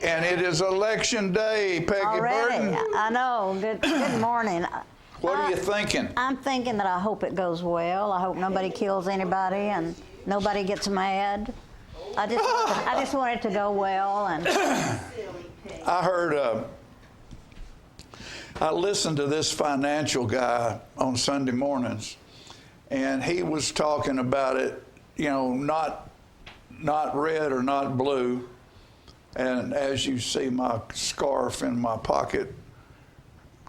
And it is election day, Peggy Already, Burton. I know. Good morning. What are you thinking? I'm thinking that I hope it goes well. I hope nobody kills anybody and nobody gets mad. I just want it to go well. And I heard, I listened to this financial guy on Sunday mornings, and he was talking about it, you know, not red or not blue. And as you see my scarf in my pocket,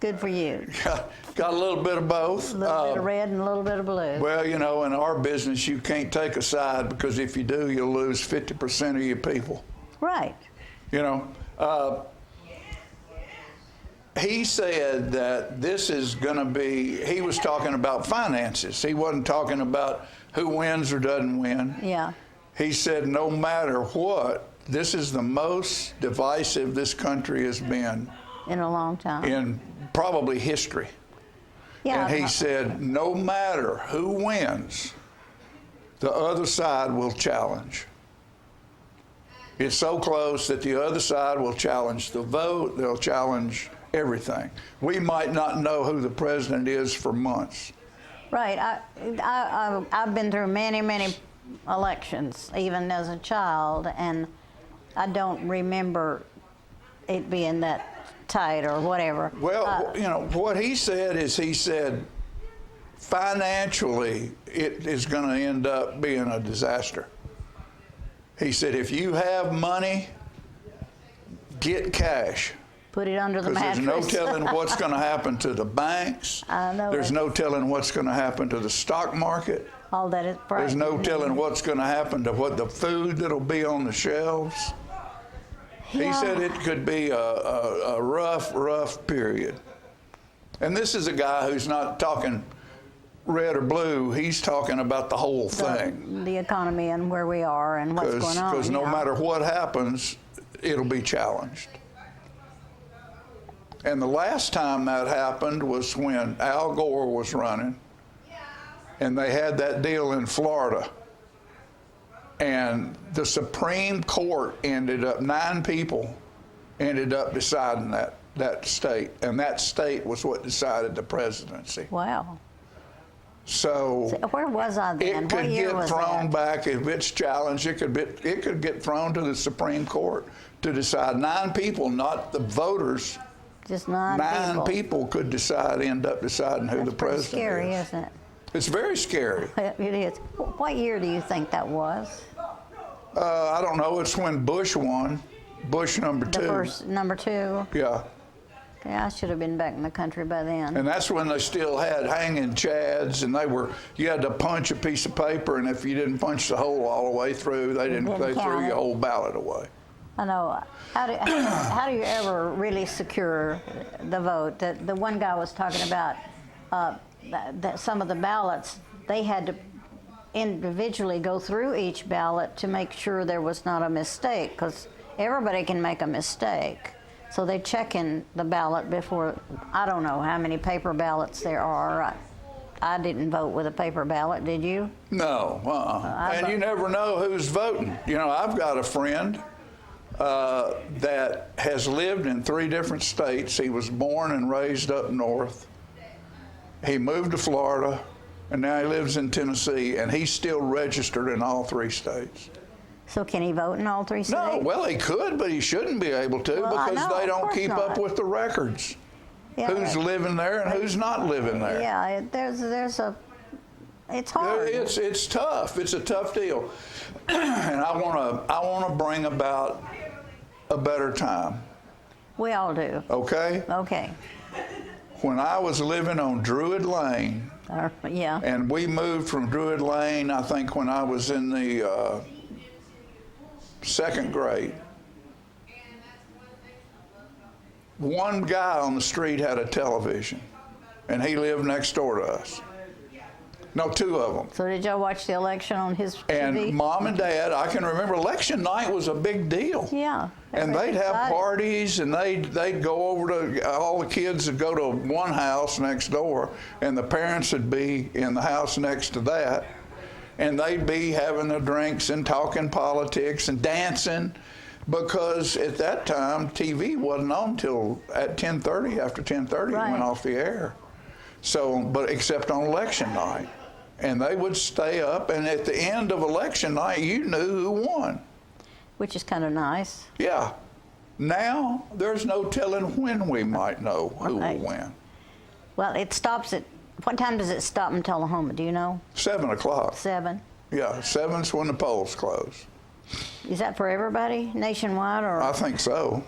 good for you. got a little bit of both. A little bit of red and a little bit of blue. Well, you know, in our business, you can't take a side, because if you do, you'll lose 50% of your people. Right. You know, he said that this is going to be, he was talking about finances. He wasn't talking about who wins or doesn't win. Yeah. He said no matter what, this is the most divisive this country has been In a long time. in probably history. Yeah. And he said no matter who wins, the other side will challenge. It's so close that the other side will challenge the vote, they'll challenge everything. We might not know who the president is for months. Right. I've been through many elections, even as a child, and I don't remember it being that tight or whatever. Well, you know, what he said is, he said financially it is going to end up being a disaster. He said if you have money, get cash. Put it under the Because mattress. there's no telling what's going to happen to the banks. I know There's it. no telling what's going to happen to the stock market. All that is right. There's no telling what's going to happen to what the food that'll be on the shelves. He Yeah. said it could be a rough period. And this is a guy who's not talking red or blue. He's talking about the whole thing. The economy and where we are and what's going on. Because no yeah. matter what happens, it'll be challenged. And the last time that happened was when Al Gore was running, and they had that deal in Florida. And the Supreme Court ended up, 9 people ended up deciding that state. And that state was what decided the presidency. Wow. So Where was I then? it could What year get was thrown that? back if it's challenged. It could get thrown to the Supreme Court to decide. 9 people, not the voters. Just 9 9 people could end up deciding who That's the pretty president scary, is. isn't it? It's very scary. It is. What year do you think that was? I don't know. It's when Bush won. Bush number 2. The first, number 2? Yeah. Okay, I should have been back in the country by then. And that's when they still had hanging chads, and you had to punch a piece of paper, and if you didn't punch the hole all the way through, they Didn't threw count your it. whole ballot away. I know. How do you ever really secure the vote? The one guy was talking about that some of the ballots, they had to individually go through each ballot to make sure there was not a mistake, because everybody can make a mistake. So they check in the ballot before. I don't know how many paper ballots there are. I didn't vote with a paper ballot, did you? No, and you never know who's voting. You know, I've got a friend that has lived in 3 different states. He was born and raised up north. He moved to Florida, and now he lives in Tennessee, and he's still registered in all 3 states. So can he vote in all 3 states? No, well, he could, but he shouldn't be able to, Well, I because know, they of don't course keep up not. with the records. Yeah, Who's living there and who's not living there. Yeah, there's a. It's hard. It's tough. It's a tough deal, and I want to bring about a better time. We all do. Okay. Okay. When I was living on Druid Lane, Yeah. and we moved from Druid Lane, I think when I was in the 2nd grade. One guy on the street had a television, and he lived next door to us. No, 2 of them. So did y'all watch the election on his And TV? Mom and Dad, I can remember election night was a big deal. Yeah. And they'd have parties, and they'd go over to, all the kids would go to one house next door, and the parents would be in the house next to that, and they'd be having their drinks and talking politics and dancing. Because at that time, TV wasn't on till at 10:30. After 10:30, it went off the air. So, but except on election night. And they would stay up, and at the end of election night, you knew who won. Which is kind of nice. Yeah. Now, there's no telling when we might know who will win. Well, it stops at, what time does it stop in Tullahoma? Do you know? 7 o'clock. 7? Yeah, 7's when the polls close. Is that for everybody, nationwide, or? I think so.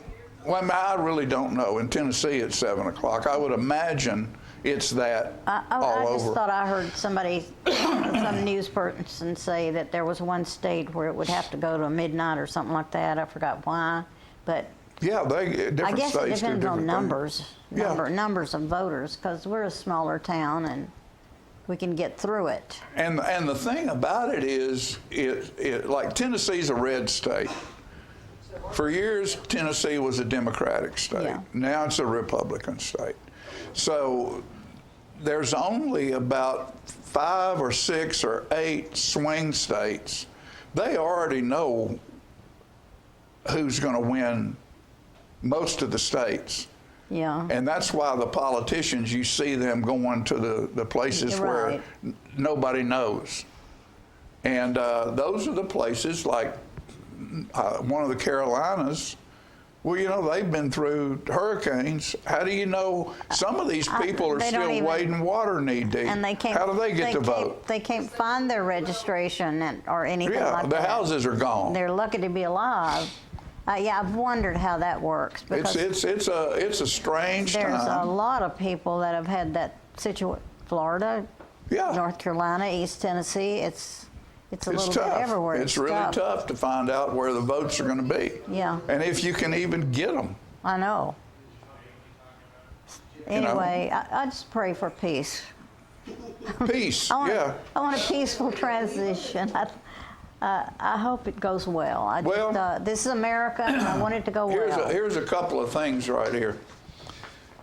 Well, I mean, I really don't know. In Tennessee, it's 7 o'clock. I would imagine it's that all I over. just thought I heard somebody, some news person say that there was one state where it would have to go to midnight or something like that. I forgot why, but Yeah, different I guess it states do depends on different numbers, Yeah. numbers of voters, because we're a smaller town and we can get through it. And the thing about it is, it like Tennessee's a red state. For years, Tennessee was a Democratic state. Yeah. Now it's a Republican state. So there's only about 5 or 6 or 8 swing states. They already know who's going to win most of the states. Yeah. And that's why the politicians, you see them going to the places You're where right. nobody knows. And those are the places like one of the Carolinas. Well, you know, they've been through hurricanes. How do you know some of these people are they don't still even- wading water knee deep? And they can't. How do they get to vote? They can't find their registration or anything Yeah, like the that. houses are gone. They're lucky to be alive. Yeah, I've wondered how that works because It's a strange there's a time. lot of people that have had that situation. Florida, Yeah. North Carolina, East Tennessee. It's a It's little tough. bit everywhere. It's really tough to find out where the votes are going to be. Yeah. And if you can even get them. I know. know. Anyway, I just pray for peace. Peace. I want, Yeah. I want a peaceful transition. I hope it goes well. This is America, and I want it to go well. Here's a couple of things right here.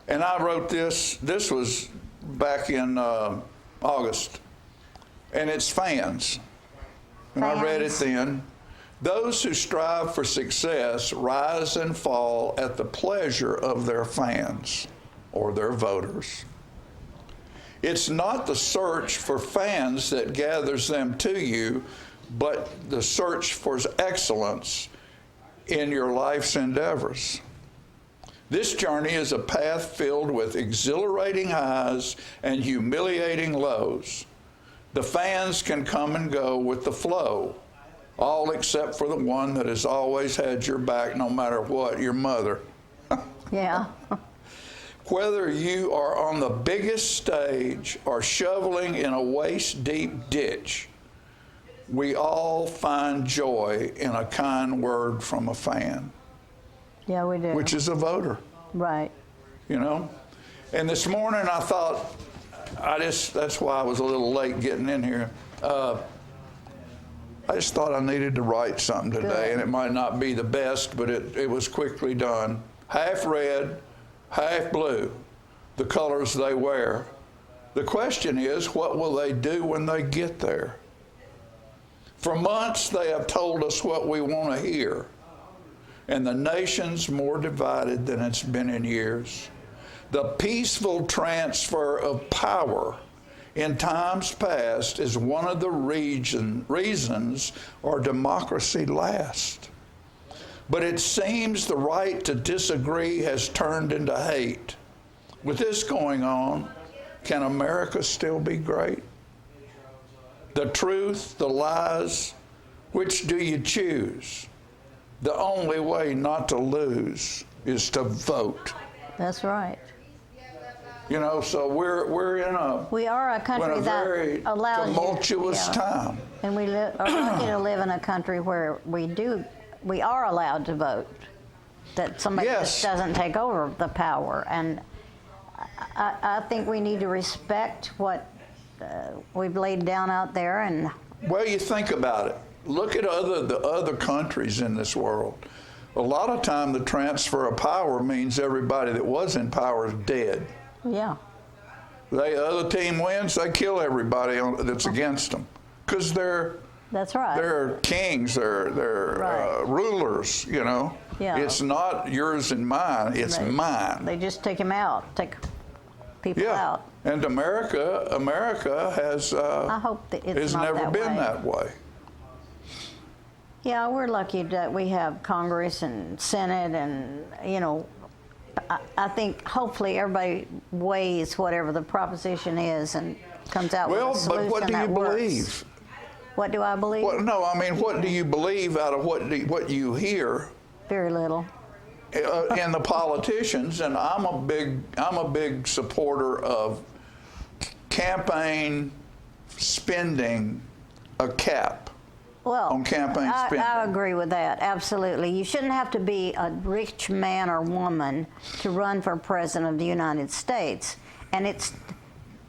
And I wrote this. This was back in August. And it's fans. And I read it then. Those who strive for success rise and fall at the pleasure of their fans or their voters. It's not the search for fans that gathers them to you, but the search for excellence in your life's endeavors. This journey is a path filled with exhilarating highs and humiliating lows. The fans can come and go with the flow, all except for the one that has always had your back no matter what, your mother. Yeah. Whether you are on the biggest stage or shoveling in a waist-deep ditch, we all find joy in a kind word from a fan, Yeah, we do. which is a voter, Right. you know? And this morning I thought, that's why I was a little late getting in here. I just thought I needed to write something today, Good. and it might not be the best, but it was quickly done. Half red, half blue, the colors they wear. The question is, what will they do when they get there? For months, they have told us what we want to hear, and the nation's more divided than it's been in years. The peaceful transfer of power in times past is one of the reasons our democracy lasts. But it seems the right to disagree has turned into hate. With this going on, can America still be great? The truth, the lies, which do you choose? The only way not to lose is to vote. That's right. You know, so we're in We are a country that very allows tumultuous you, time. And we are lucky to live in a country where we are allowed to vote. That somebody Yes. just doesn't take over the power. And I think we need to respect what we've laid down out there. And Well, you think about it. Look at the other countries in this world. A lot of time the transfer of power means everybody that was in power is dead. yeah, The other team wins, they kill everybody that's against them because they're That's right. They're kings. They're Right. rulers. You know. Yeah. It's not yours and mine. It's mine. They just take him out, take people Yeah. out. And America has I hope that it's has not never that been way. that way. Yeah, we're lucky that we have Congress and Senate, and you know, I think hopefully everybody weighs whatever the proposition is and comes out Well, with a solution but what do you that works. believe? What do I believe? What, no, I mean, what do you believe out of what you hear Very little. in the politicians? And I'm a big supporter of campaign spending a cap. Well, On campaign spending. I agree with that, absolutely. You shouldn't have to be a rich man or woman to run for president of the United States. And it's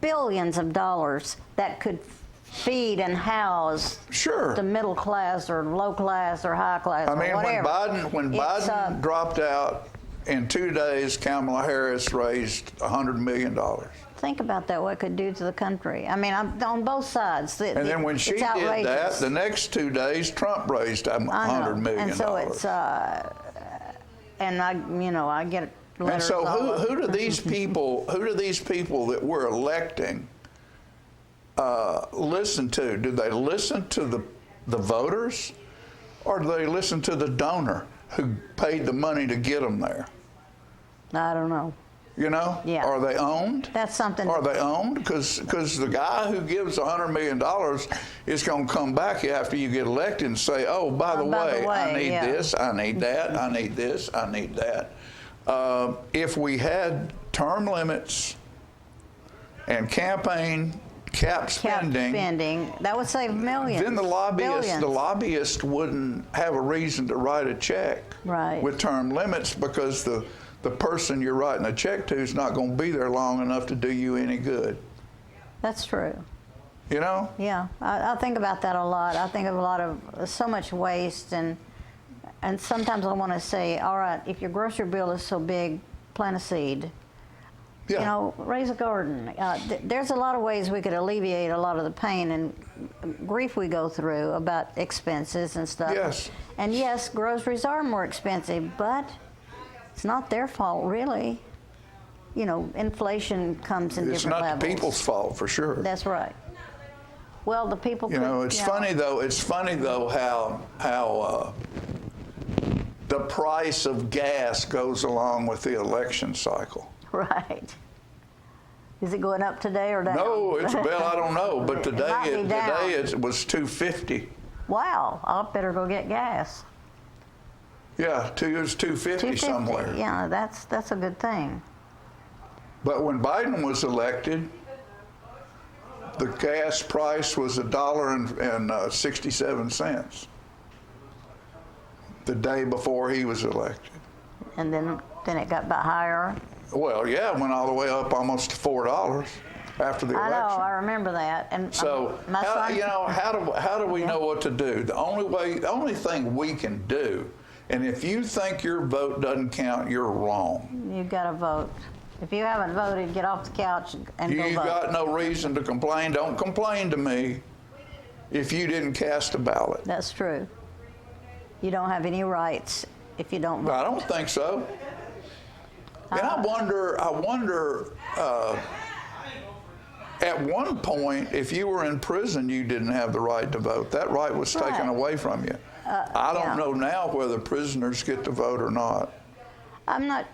billions of dollars that could feed and house Sure. the middle class or low class or high class I or mean, whatever. when Biden dropped out, in 2 days, Kamala Harris raised $100 million. Think about that, what it could do to the country. I mean, I'm on both sides. And then when she did that, the next 2 days, Trump raised $100 million. And so it's, and I get letters. And so all over. who do these people that we're electing listen to? Do they listen to the voters, or do they listen to the donor who paid the money to get them there? I don't know. You know? Yeah. Are they owned? That's something. Are they owned? Because the guy who gives $100 million is going to come back after you get elected and say, oh, by the way, I need this, I need that, I need this, I need that. If we had term limits and campaign cap spending, that would save millions. then the billions. lobbyist wouldn't have a reason to write a check Right. with term limits, because the person you're writing a check to is not going to be there long enough to do you any good. That's true. You know? Yeah, I think about that a lot. I think of a lot of so much waste, and sometimes I want to say, all right, if your grocery bill is so big, plant a seed. Yeah. You know, raise a garden. There's a lot of ways we could alleviate a lot of the pain and grief we go through about expenses and stuff. Yes. And yes, groceries are more expensive, but it's not their fault, really. You know, inflation comes in It's different not levels. the people's fault, for sure. That's right. Well, the people. You know, it's funny though how the price of gas goes along with the election cycle. Right. Is it going up today or down? No, it's well, I don't know, but It might be today down. it was $2.50. Wow, I better go get gas. Yeah, it was $2.50 somewhere. Yeah, that's a good thing. But when Biden was elected, the gas price was $1.67 the day before he was elected. And then it got about higher. Well, yeah, it went all the way up almost to $4 after the I election. know, I remember that. And So, my son, how do we know what to do? The only thing we can do, and if you think your vote doesn't count, you're wrong. you got to vote. If you haven't voted, get off the couch and go You vote. got no reason to complain. Don't complain to me if you didn't cast a ballot. That's true. You don't have any rights if you don't vote. I don't think so. And I wonder. At one point, if you were in prison, you didn't have the right to vote. That right was taken Right. away from you. I don't yeah. know now whether prisoners get to vote or not. I'm not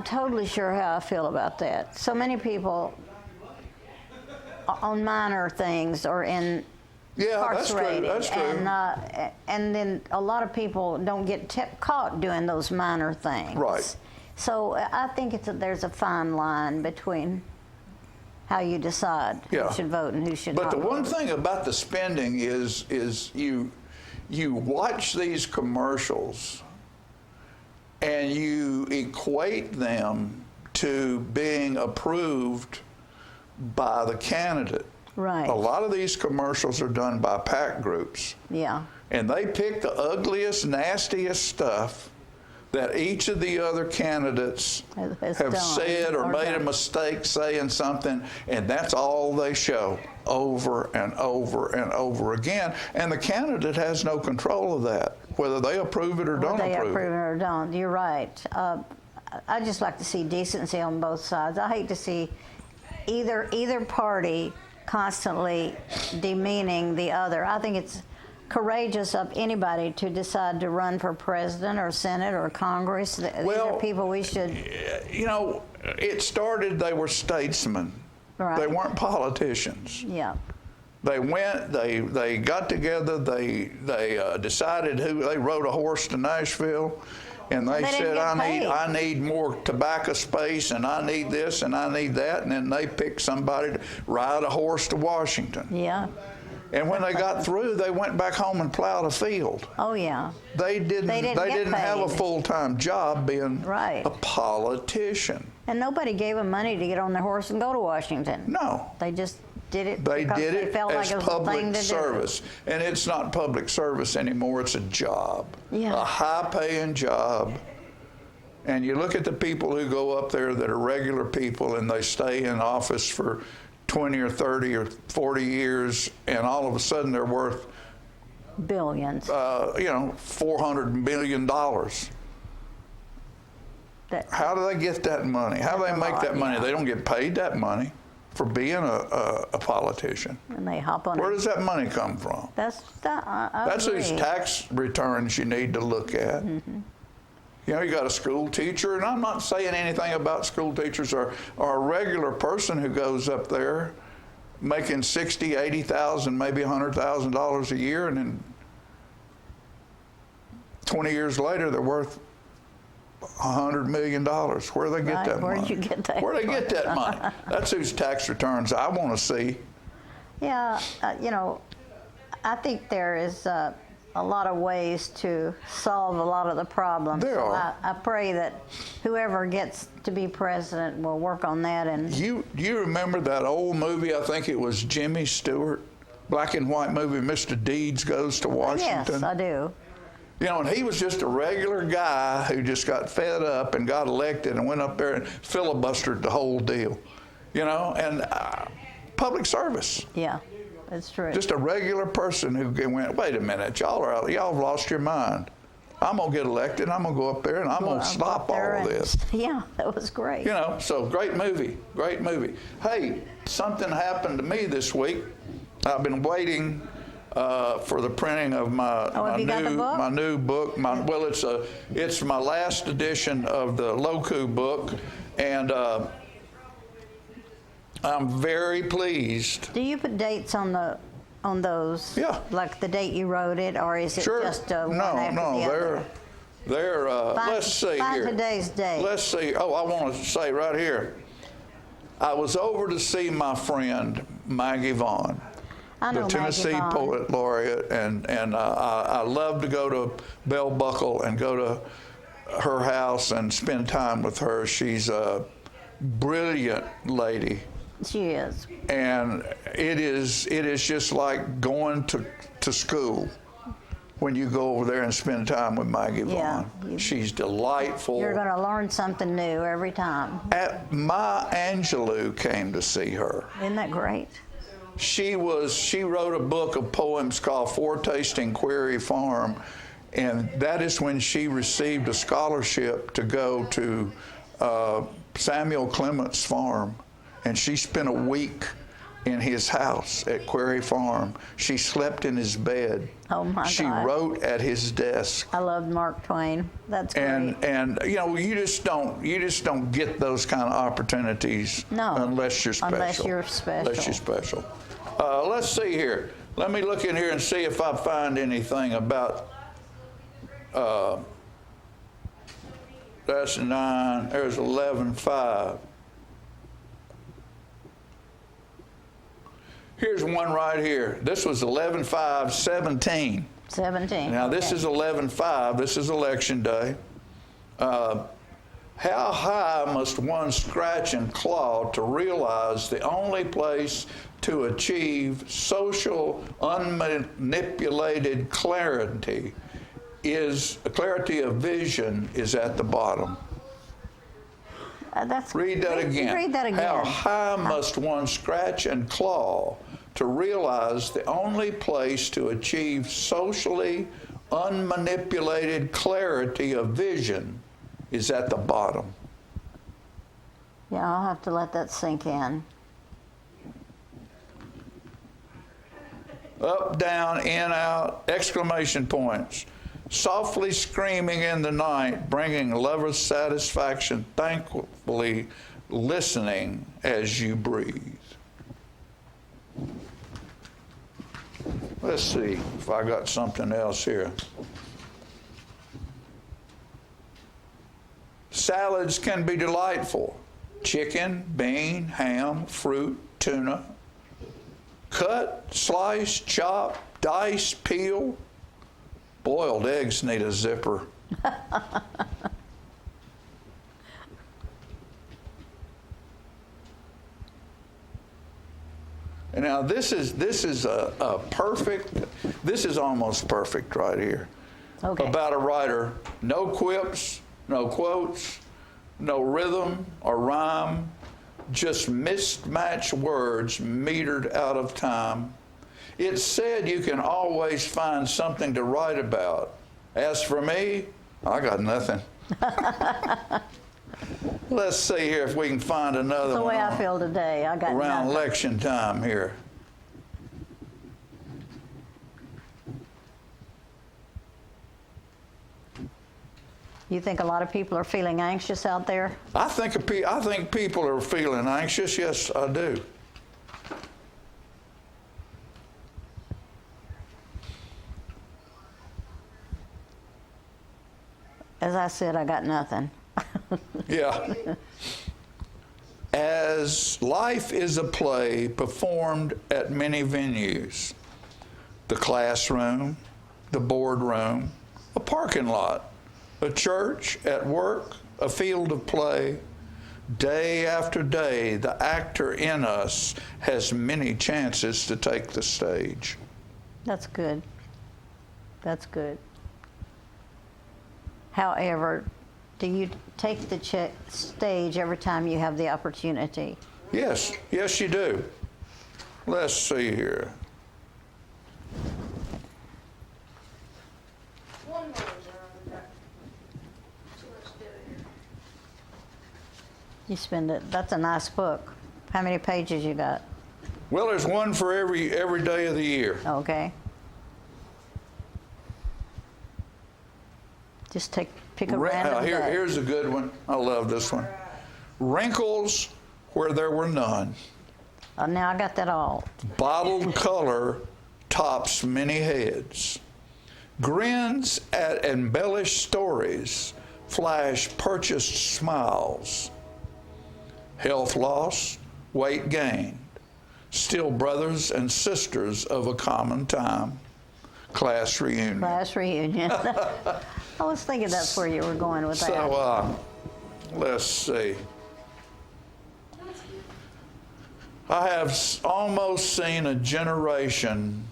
totally sure how I feel about that. So many people on minor things or in Yeah, that's true. incarcerated, That's true. and then a lot of people don't get caught doing those minor things. Right. So I think there's a fine line between how you decide Yeah. who should vote and who should But not the one vote. thing about the spending is you watch these commercials and you equate them to being approved by the candidate. Right. A lot of these commercials are done by PAC groups, Yeah. and they pick the ugliest, nastiest stuff that each of the other candidates Has have done said or made a done. mistake saying something, and that's all they show over and over and over again. And the candidate has no control of that, whether they approve it or don't They approve approve it it. or don't. You're right. I just like to see decency on both sides. I hate to see either party constantly demeaning the other. I think it's courageous of anybody to decide to run for president or Senate or Congress. These Well, are people we should. You know, it started, they were statesmen. Right. They weren't politicians. Yeah. They went, they got together, they decided who, they rode a horse to Nashville, and they They didn't said, get paid. I need more tobacco space, and I need this, and I need that, and then they picked somebody to ride a horse to Washington. Yeah. And when they got through, they went back home and plowed a field. Oh, yeah. They didn't get have a paid. full-time job being Right. a politician. And nobody gave them money to get on their horse and go to Washington. No. They just did it They because did they it felt as like it was the thing public to service. And it's not public service anymore, it's a job. Yeah. A high-paying job. And you look at the people who go up there that are regular people and they stay in office for 20 or 30 or 40 years, and all of a sudden they're worth, do. Billions. $400 million. How do they get that money? How do they That's a make lot, that money? yeah. They don't get paid that money for being a politician. And they hop on Where it. does that money come from? I That's agree. whose tax returns you need to look at. Mm-hmm. You know, you got a school teacher, and I'm not saying anything about school teachers or a regular person who goes up there making $60,000, $80,000, maybe $100,000 a year, and then 20 years later they're worth $100 million. Where do they get Right, that where'd money? you get that Where do they get that money? That's whose tax returns I want to see. Yeah, I think there is a lot of ways to solve a lot of the problems. There So are. I pray that whoever gets to be president will work on that. And You remember that old movie, I think it was Jimmy Stewart, black and white movie, Mr. Deeds Goes to Washington? yes, I do. You know, and he was just a regular guy who just got fed up and got elected and went up there and filibustered the whole deal. You know, and public service. Yeah, it's true. Just a regular person who went, wait a minute, y'all have lost your mind. I'm going to get elected, I'm going to go up there and I'm going to Well, stop up there all of and- this. Yeah, that was great. You know, so great movie, great movie. Hey, something happened to me this week. I've been waiting for the printing of have you got the book? my new book. It's my last edition of the Loku book, and I'm very pleased. Do you put dates on those? Yeah. Like the date you wrote it, or is it Sure. just one after the other? They're Find- let's see find here. today's date. Let's see. Oh, I want to say right here. I was over to see my friend Maggie Vaughn, I know the Tennessee Maggie Vaughn. Poet Laureate, and I love to go to Bell Buckle and go to her house and spend time with her. She's a brilliant lady, She is. and it is just like going to school when you go over there and spend time with Maggie Yeah, Vaughn. She's delightful. You're going to learn something new every time. Maya Angelou came to see her. Isn't that great? She wrote a book of poems called Foretasting Quarry Farm, and that is when she received a scholarship to go to Samuel Clements' farm, and she spent a week in his house at Quarry Farm. She slept in his bed. Oh my She God. wrote at his desk. I love Mark Twain. That's great. And you know, you just don't get those kind of opportunities No, unless you're special. unless you're special. Unless you're special. Let's see here. Let me look in here and see if I find anything about. That's 9. There's 11:5. Here's one right here. This was 11/5/17. 17. Now, this okay. is 11/5. This is election day. How high must one scratch and claw to realize the only place to achieve social, unmanipulated clarity clarity of vision is at the bottom. Read that again. Read that again. How high must one scratch and claw to realize the only place to achieve socially unmanipulated clarity of vision is at the bottom. Yeah, I'll have to let that sink in. Up, down, in, out, exclamation points. Softly screaming in the night, bringing lovers satisfaction, thankfully listening as you breathe. Let's see if I got something else here. Salads can be delightful. Chicken, bean, ham, fruit, tuna. Cut, slice, chop, dice, peel. Boiled eggs need a zipper. And now this is a perfect, this is almost perfect right here. Okay. About a writer. No quips, no quotes, no rhythm or rhyme, just mismatched words metered out of time. It's said you can always find something to write about. As for me, I got nothing. Let's see here if we can find another That's the one. way I feel today. I got Around nothing. election time here. You think a lot of people are feeling anxious out there? I think people are feeling anxious. Yes, I do. As I said, I got nothing. Yeah. As life is a play performed at many venues, the classroom, the boardroom, a parking lot, a church, at work, a field of play, day after day, the actor in us has many chances to take the stage. That's good. That's good. However, do you take the stage every time you have the opportunity? Yes, yes you do. Let's see here. You spend it. That's a nice book. How many pages you got? Well, there's one for every day of the year. Okay. Just pick a random day. Here's a good one. I love this one. Wrinkles where there were none. Now I got that all. Bottled color tops many heads. Grins at embellished stories flash purchased smiles. Health loss, weight gained. Still brothers and sisters of a common time. Class reunion. Class reunion. I was thinking that's where you were going with that. So, let's see. I have almost seen a generation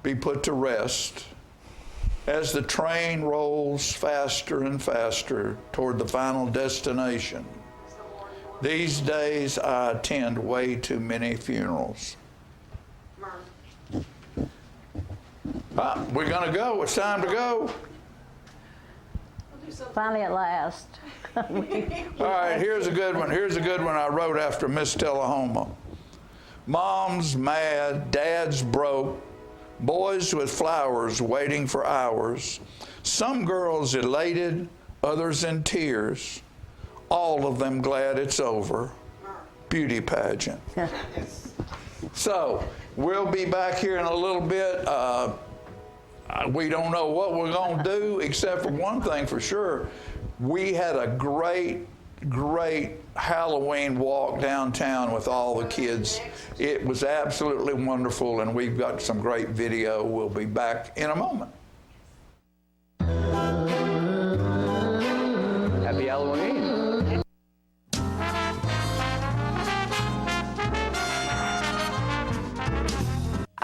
be put to rest as the train rolls faster and faster toward the final destination. These days, I attend way too many funerals. We're going to go. It's time to go. Finally, at last. All right, here's a good one. Here's a good one I wrote after Miss Tullahoma. Mom's mad, dad's broke, boys with flowers waiting for hours, some girls elated, others in tears, all of them glad it's over. Beauty pageant. So, we'll be back here in a little bit. We don't know what we're going to do, except for one thing for sure. We had a great Halloween walk downtown with all the kids. It was absolutely wonderful, and we've got some great video. We'll be back in a moment. Happy Halloween.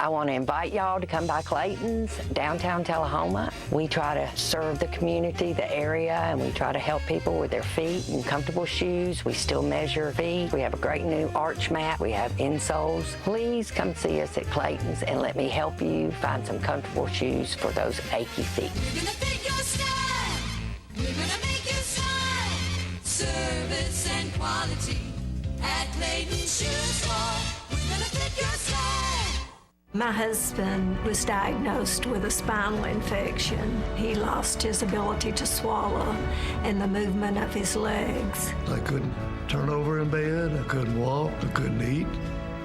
I want to invite y'all to come by Clayton's, downtown Tullahoma. We try to serve the community, the area, and we try to help people with their feet and comfortable shoes. We still measure feet. We have a great new arch mat. We have insoles. Please come see us at Clayton's and let me help you find some comfortable shoes for those achy feet. We're gonna fit your style. We're gonna make you smile. Service and quality at Clayton's Shoe Store. We're gonna fit your style. My husband was diagnosed with a spinal infection. He lost his ability to swallow and the movement of his legs. I couldn't turn over in bed, I couldn't walk, I couldn't eat.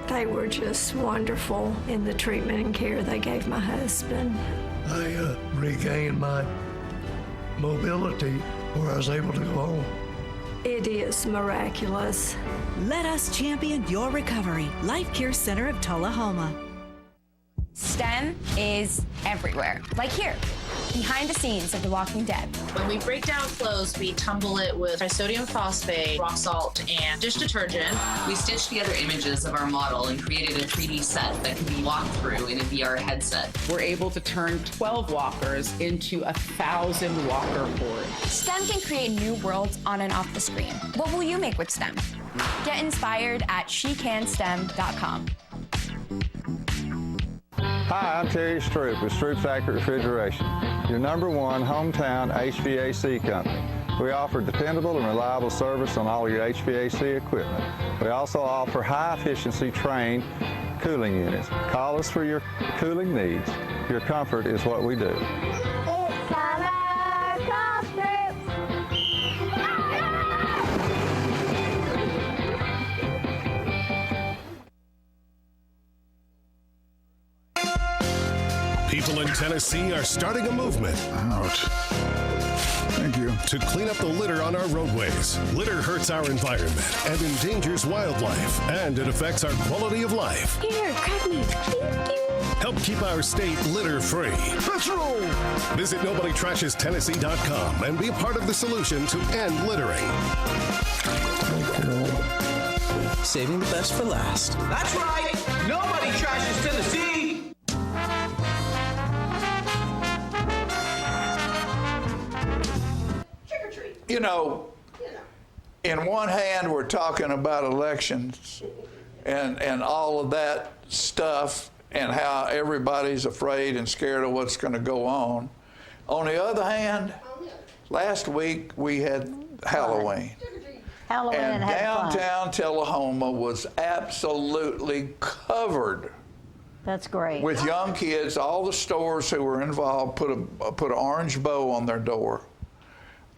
They were just wonderful in the treatment and care they gave my husband. I regained my mobility where I was able to go home. It is miraculous. Let us champion your recovery. Life Care Center of Tullahoma. STEM is everywhere, like here, behind the scenes of The Walking Dead. When we break down clothes, we tumble it with trisodium phosphate, rock salt, and dish detergent. We stitched together images of our model and created a 3D set that can be walked through in a VR headset. We're able to turn 12 walkers into 1,000 walker boards. STEM can create new worlds on and off the screen. What will you make with STEM? Get inspired at shecanstem.com. Hi, I'm Terry Stroop with Stroop's Accurate Refrigeration, your #1 hometown HVAC company. We offer dependable and reliable service on all your HVAC equipment. We also offer high-efficiency trained cooling units. Call us for your cooling needs. Your comfort is what we do. It's summer, call Stroop. People in Tennessee are starting a movement. Ouch. Thank you. To clean up the litter on our roadways. Litter hurts our environment and endangers wildlife, and it affects our quality of life. Here, grab me. Thank you. Help keep our state litter-free. Let's roll. Visit NobodyTrashesTennessee.com and be a part of the solution to end littering. Saving the best for last. That's right. Nobody trashes Tennessee. You know, in one hand, we're talking about elections and all of that stuff and how everybody's afraid and scared of what's going to go on. On the other hand, last week we had Halloween. Halloween And and had fun. downtown Tullahoma was absolutely covered That's great. with young kids. All the stores who were involved put an orange bow on their door.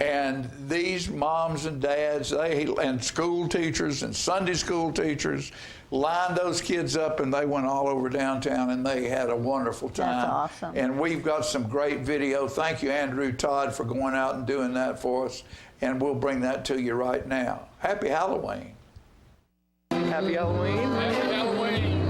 And these moms and dads, and school teachers and Sunday school teachers lined those kids up, and they went all over downtown, and they had a wonderful time. That's awesome. And we've got some great video. Thank you, Andrew Todd, for going out and doing that for us. And we'll bring that to you right now. Happy Halloween. Happy Halloween. Happy Halloween.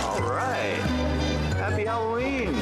All right. Happy Halloween.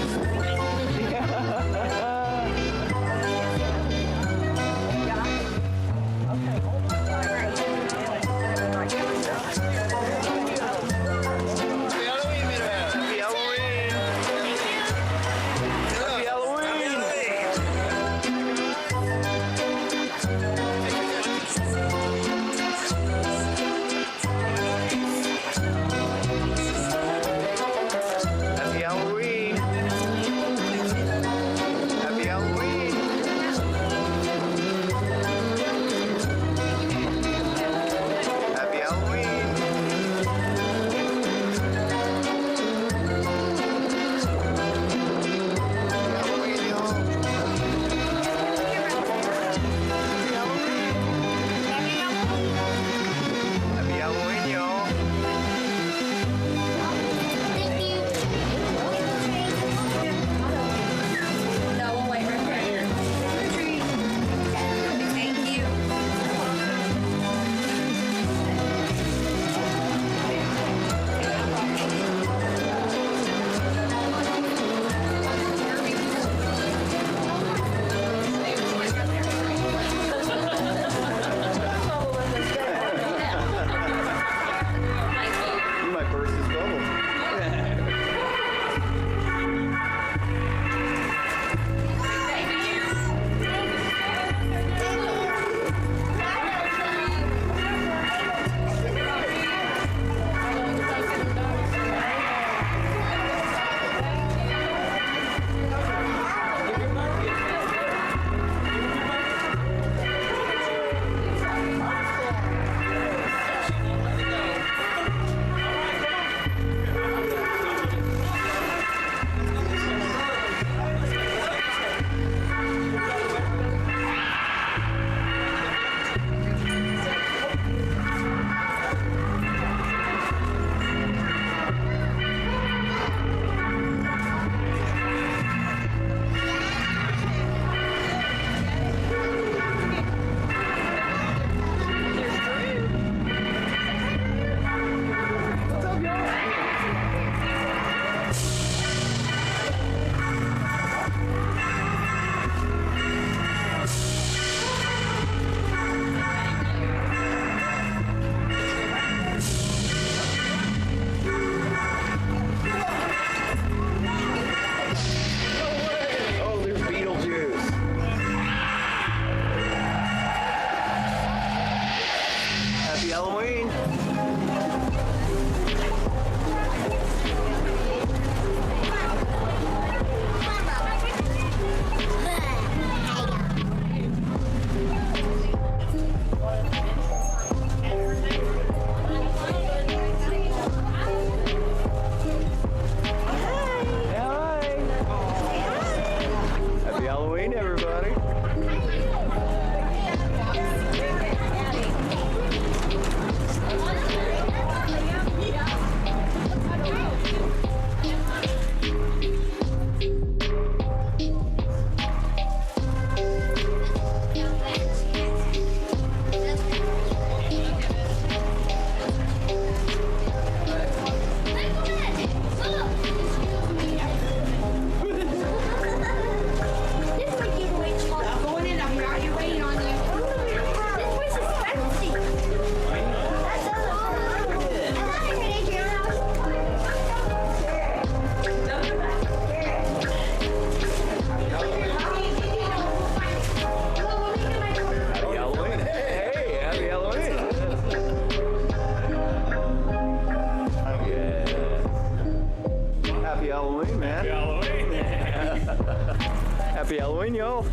Happy Halloween, y'all.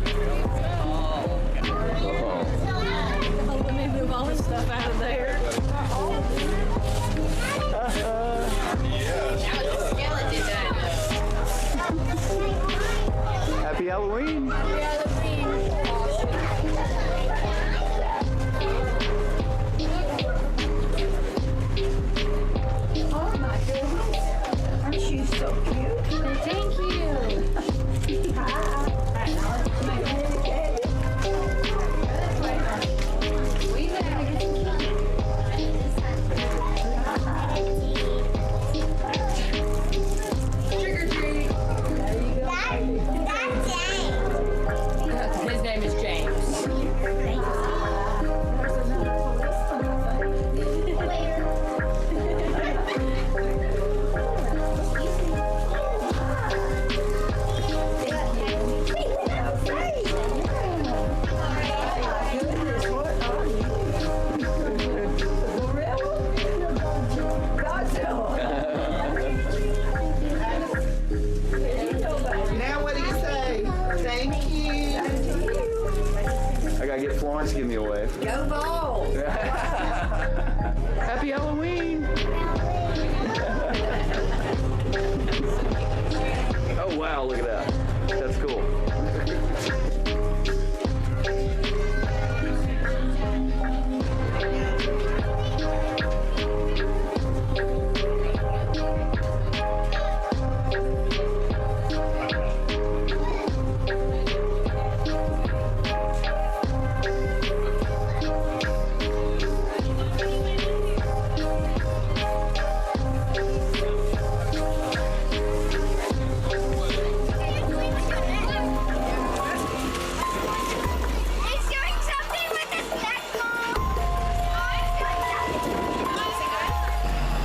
Let me move all this stuff out of there. Happy Halloween. Oh my goodness. Aren't you so cute? Thank you. Hi. His name is James. Now what do you say? Thank you. I gotta get Florence to give me a wave. Go ball. Happy Halloween. Oh wow, look at that. That's cool.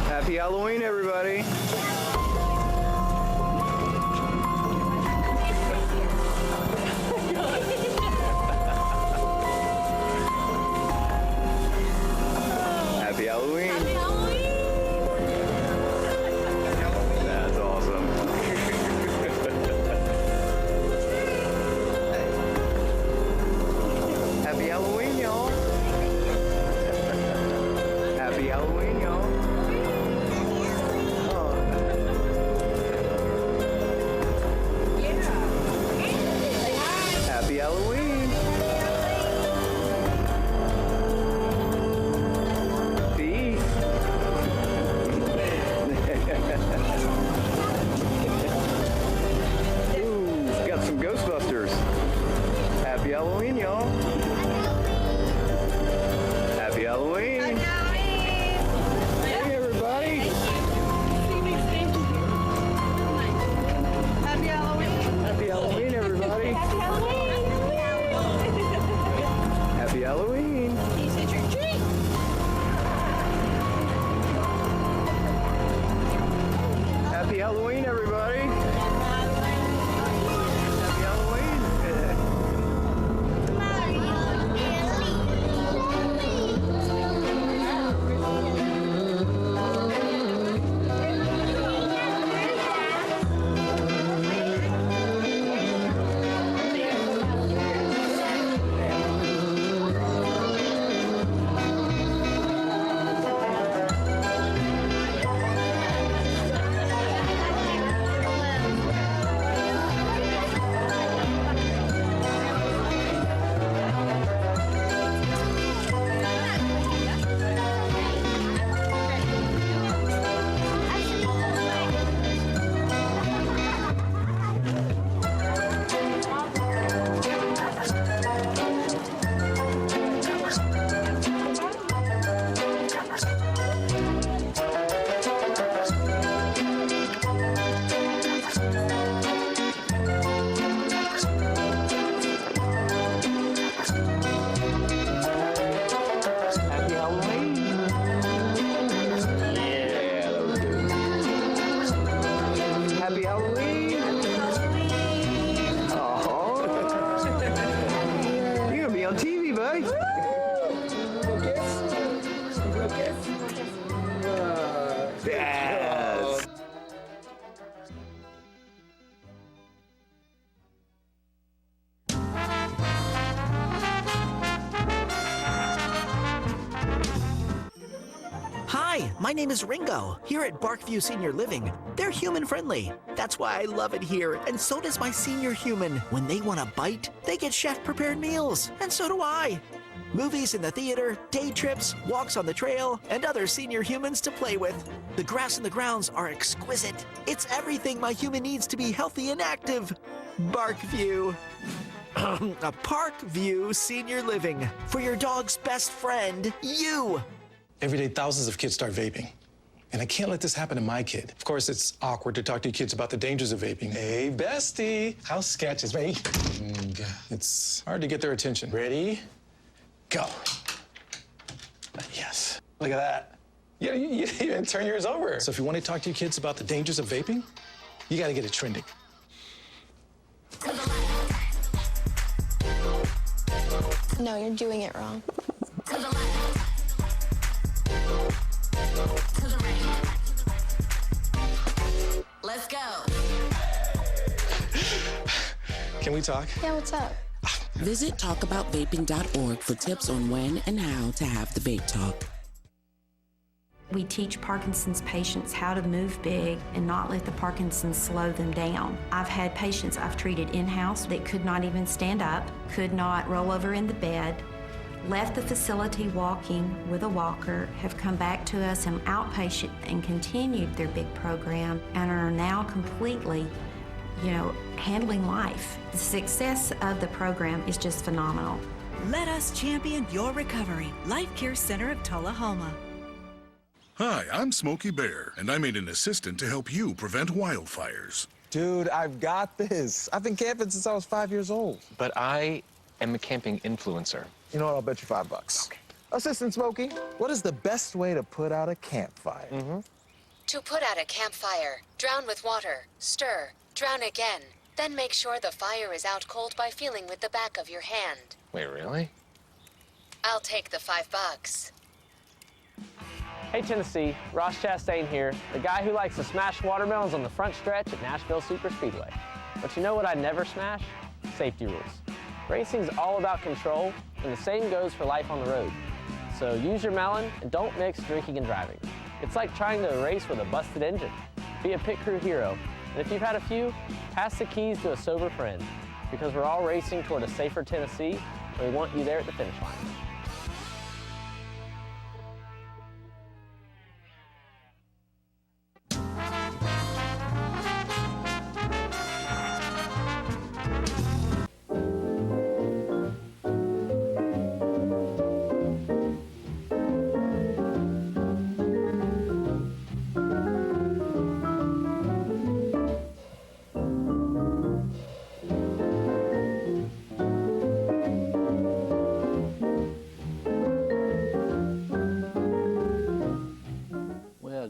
Happy Halloween, everybody. Happy Halloween. That's awesome. Happy Halloween, y'all. Happy Halloween, y'all. Happy Halloween. Peace. Ooh, got some Ghostbusters. Happy Halloween, y'all. Happy Halloween. Hey, everybody. Happy Halloween. Happy Halloween, everybody. Happy Halloween. Happy Halloween. Can you say trick or treat? Happy Halloween, everybody. Happy Halloween. Happy Halloween. Yeah, that was good. Happy Halloween. Oh. You're gonna be on TV, buddy. Yes. name is Ringo. Here at Barkview Senior Living, they're human-friendly. That's why I love it here, and so does my senior human. When they want a bite, they get chef-prepared meals, and so do I. Movies in the theater, day trips, walks on the trail, and other senior humans to play with. The grass and the grounds are exquisite. It's everything my human needs to be healthy and active. Barkview. A Parkview Senior Living. For your dog's best friend, you. Every day, thousands of kids start vaping. And I can't let this happen to my kid. Of course, it's awkward to talk to your kids about the dangers of vaping. Hey, bestie, how sketches, me? It's hard to get their attention. Ready? Go. Yes. Look at that. You even turn yours over. So if you want to talk to your kids about the dangers of vaping, you got to get it trending. No, you're doing it wrong. Let's go. Can we talk? Yeah, what's up? Visit talkaboutvaping.org for tips on when and how to have the vape talk. We teach Parkinson's patients how to move big and not let the Parkinson's slow them down. I've had patients I've treated in-house that could not even stand up, could not roll over in the bed, left the facility walking with a walker, have come back to us in outpatient and continued their big program and are now completely, handling life. The success of the program is just phenomenal. Let us champion your recovery. Life Care Center of Tullahoma. Hi, I'm Smokey Bear, and I'm an assistant to help you prevent wildfires. Dude, I've got this. I've been camping since I was 5 years old. But I am a camping influencer. You know what? I'll bet you $5. Okay. Assistant Smokey, what is the best way to put out a campfire? To put out a campfire, drown with water, stir, drown again. Then make sure the fire is out cold by feeling with the back of your hand. Wait, really? I'll take the $5. Hey Tennessee, Ross Chastain here, the guy who likes to smash watermelons on the front stretch at Nashville Super Speedway. But you know what I never smash? Safety rules. Racing's all about control, and the same goes for life on the road. So use your melon and don't mix drinking and driving. It's like trying to race with a busted engine. Be a pit crew hero, and if you've had a few, pass the keys to a sober friend, because we're all racing toward a safer Tennessee, and we want you there at the finish line.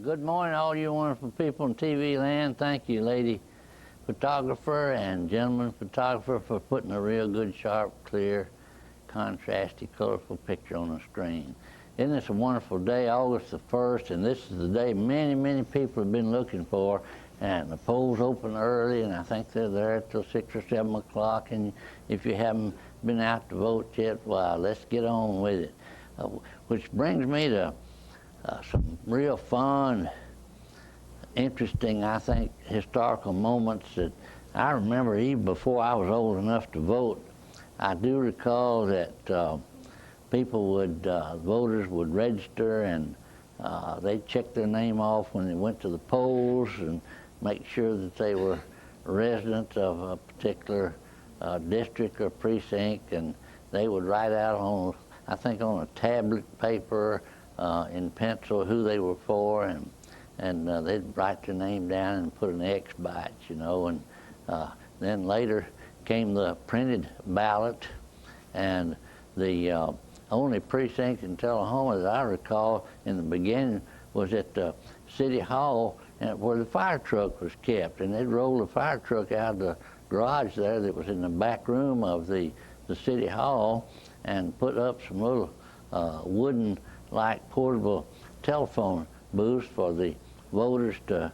Good morning, all you wonderful people in TV land. Thank you, lady photographer and gentleman photographer, for putting a real good, sharp, clear, contrasty, colorful picture on the screen. Isn't this a wonderful day, August the 1st, and this is the day many, many people have been looking for, and the polls open early, and I think they're there till 6 or 7 o'clock, and if you haven't been out to vote yet, well, let's get on with it. Which brings me to some real fun, interesting, I think, historical moments that I remember even before I was old enough to vote. I do recall that voters would register, and they'd check their name off when they went to the polls and make sure that they were residents of a particular district or precinct, and they would write out on, I think, on a tablet paper in pencil who they were for, and they'd write their name down and put an X by it, and then later came the printed ballot, and the only precinct in Tullahoma that I recall in the beginning was at the City Hall, where the fire truck was kept, and they'd roll the fire truck out of the garage there that was in the back room of the City Hall, and put up some little wooden portable telephone booths for the voters to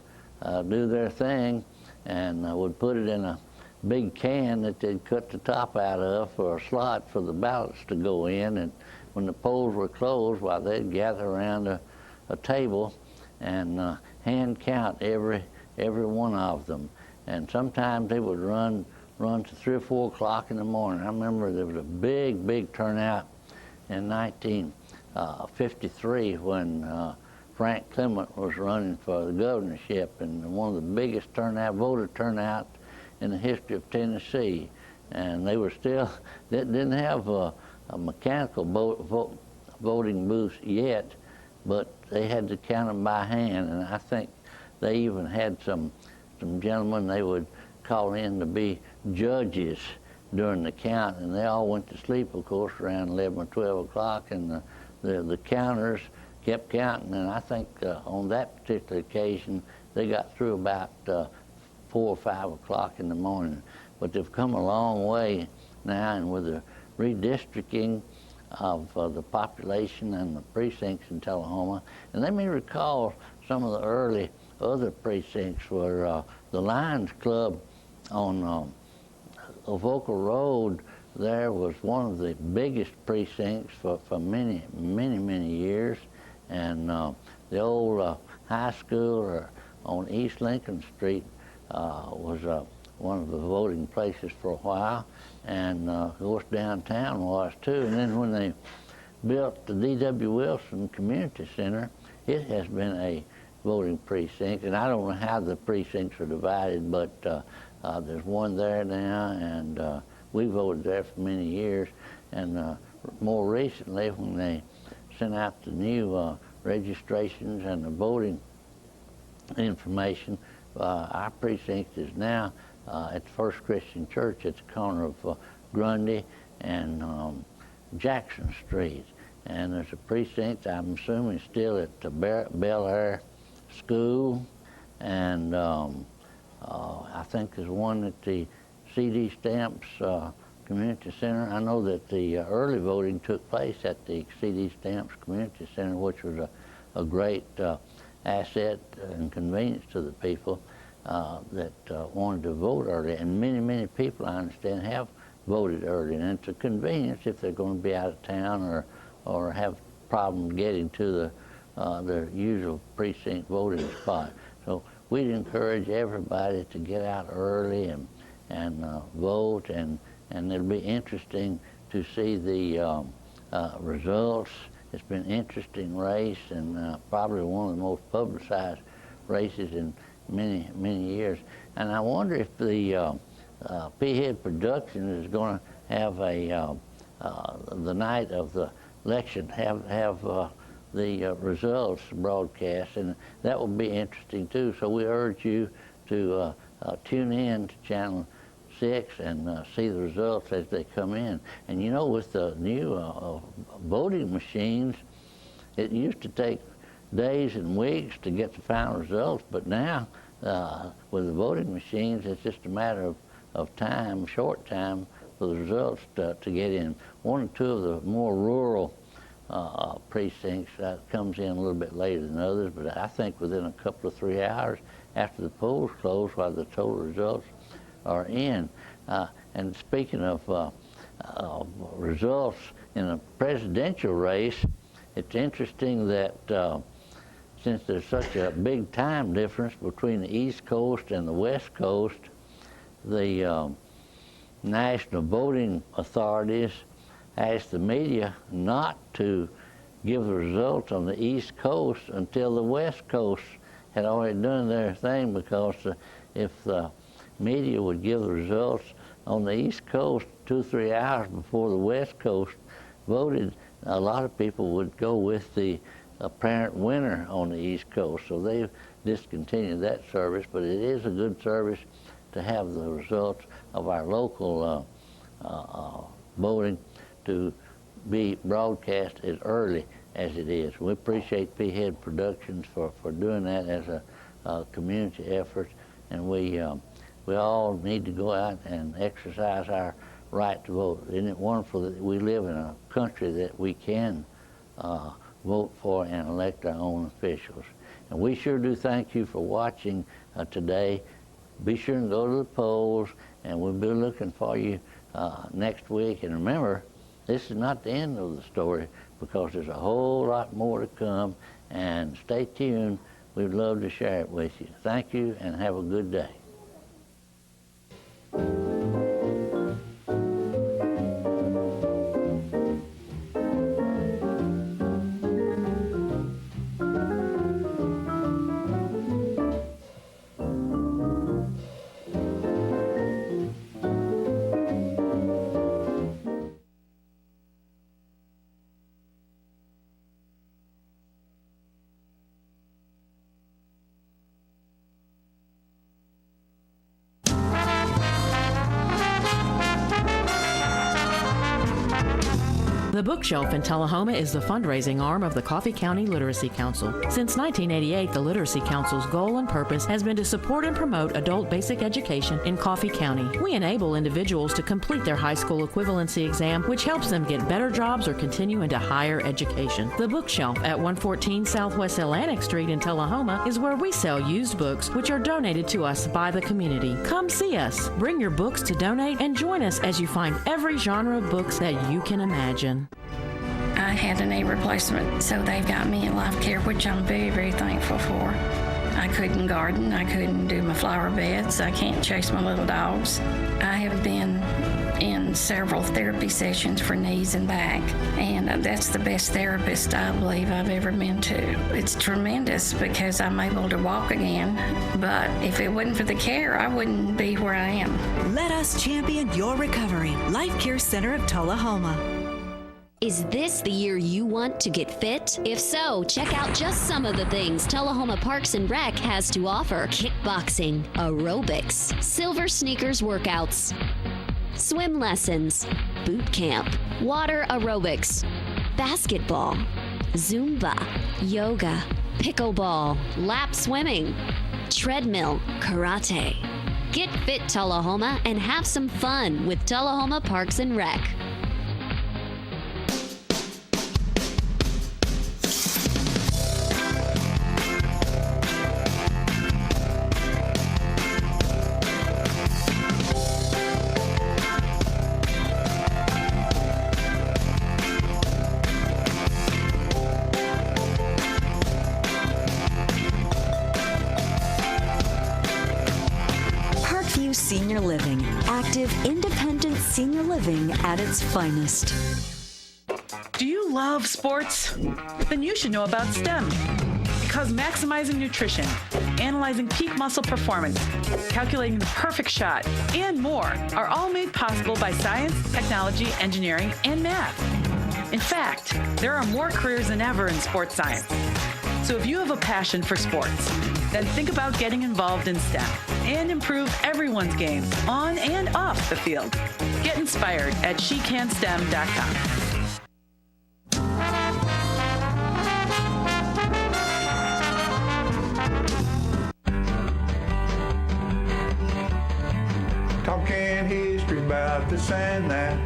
do their thing, and would put it in a big can that they'd cut the top out of for a slot for the ballots to go in. And when the polls were closed, they'd gather around a table and hand count every one of them. And sometimes they would run to 3 or 4 o'clock in the morning. I remember there was a big turnout in 1953 when Frank Clement was running for the governorship, and one of the biggest voter turnout in the history of Tennessee. And they didn't have a mechanical voting booth yet, but they had to count them by hand. And I think they even had some gentlemen they would call in to be judges during the count, and they all went to sleep, of course, around 11 or 12 o'clock, and the counters kept counting. And I think on that particular occasion, they got through about 4 or 5 o'clock in the morning. But they've come a long way now, and with the redistricting of the population and the precincts in Tullahoma. And let me recall some of the early other precincts where the Lions Club on Avoca Road there was one of the biggest precincts for many years. And the old high school on East Lincoln Street was one of the voting places for a while, and of course downtown was too. And then when they built the D.W. Wilson Community Center, it has been a voting precinct, and I don't know how the precincts are divided, but there's one there now, and we voted there for many years. And more recently, when they sent out the new registrations and the voting information, our precinct is now at the First Christian Church at the corner of Grundy and Jackson Street. And there's a precinct, I'm assuming, still at the Bel Air School, and I think there's one at the C.D. Stamps Community Center. I know that the early voting took place at the C.D. Stamps Community Center, which was a great asset and convenience to the people that wanted to vote early. And many people, I understand, have voted early. And it's a convenience if they're going to be out of town or have problems getting to their usual precinct voting spot. So we'd encourage everybody to get out early and vote, and it'll be interesting to see the results. It's been an interesting race, and probably one of the most publicized races in many years. And I wonder if the P-Head Production is going to have the night of the election have the results broadcast, and that will be interesting too. So we urge you to tune in to Channel 6 and see the results as they come in. And you know, with the new voting machines, it used to take days and weeks to get the final results, but now with the voting machines, it's just a matter of time, short time, for the results to get in. One or two of the more rural precincts that comes in a little bit later than others, but I think within a couple of 3 hours after the polls close, while the total results are in. And speaking of results in a presidential race, it's interesting that since there's such a big time difference between the East Coast and the West Coast, the national voting authorities asked the media not to give the results on the East Coast until the West Coast had already done their thing, because if the media would give the results on the East Coast 2 or 3 hours before the West Coast voted, a lot of people would go with the apparent winner on the East Coast. So they've discontinued that service, but it is a good service to have the results of our local voting to be broadcast as early as it is. We appreciate P-Head Productions for doing that as a community effort, and we all need to go out and exercise our right to vote. Isn't it wonderful that we live in a country that we can vote for and elect our own officials? And we sure do thank you for watching today. Be sure and go to the polls, and we'll be looking for you next week. And remember, this is not the end of the story, because there's a whole lot more to come. And stay tuned we'd love to share it with you. Thank you and have a good day. The Bookshelf in Tullahoma is the fundraising arm of the Coffee County Literacy Council. Since 1988, the Literacy Council's goal and purpose has been to support and promote adult basic education in Coffee County. We enable individuals to complete their high school equivalency exam, which helps them get better jobs or continue into higher education. The Bookshelf at 114 Southwest Atlantic Street in Tullahoma is where we sell used books, which are donated to us by the community. Come see us, bring your books to donate, and join us as you find every genre of books that you can imagine. I had a knee replacement, so they've got me in life care, which I'm very, very thankful for. I couldn't garden, I couldn't do my flower beds, I can't chase my little dogs. I have been in several therapy sessions for knees and back, and that's the best therapist I believe I've ever been to. It's tremendous because I'm able to walk again, but if it wasn't for the care, I wouldn't be where I am. Let us champion your recovery. Life Care Center of Tullahoma. Is this the year you want to get fit? If so, check out just some of the things Tullahoma Parks and Rec has to offer. Kickboxing, aerobics, silver sneakers workouts, swim lessons, boot camp, water aerobics, basketball, Zumba, yoga, pickleball, lap swimming, treadmill, karate. Get fit, Tullahoma, and have some fun with Tullahoma Parks and Rec. Senior Living. Active, independent senior living at its finest. Do you love sports? Then you should know about STEM. Because maximizing nutrition, analyzing peak muscle performance, calculating the perfect shot, and more are all made possible by science, technology, engineering, and math. In fact, there are more careers than ever in sports science. So if you have a passion for sports, then think about getting involved in STEM and improve everyone's games on and off the field. Get inspired at SheCanSTEM.com. Talking history about this and that.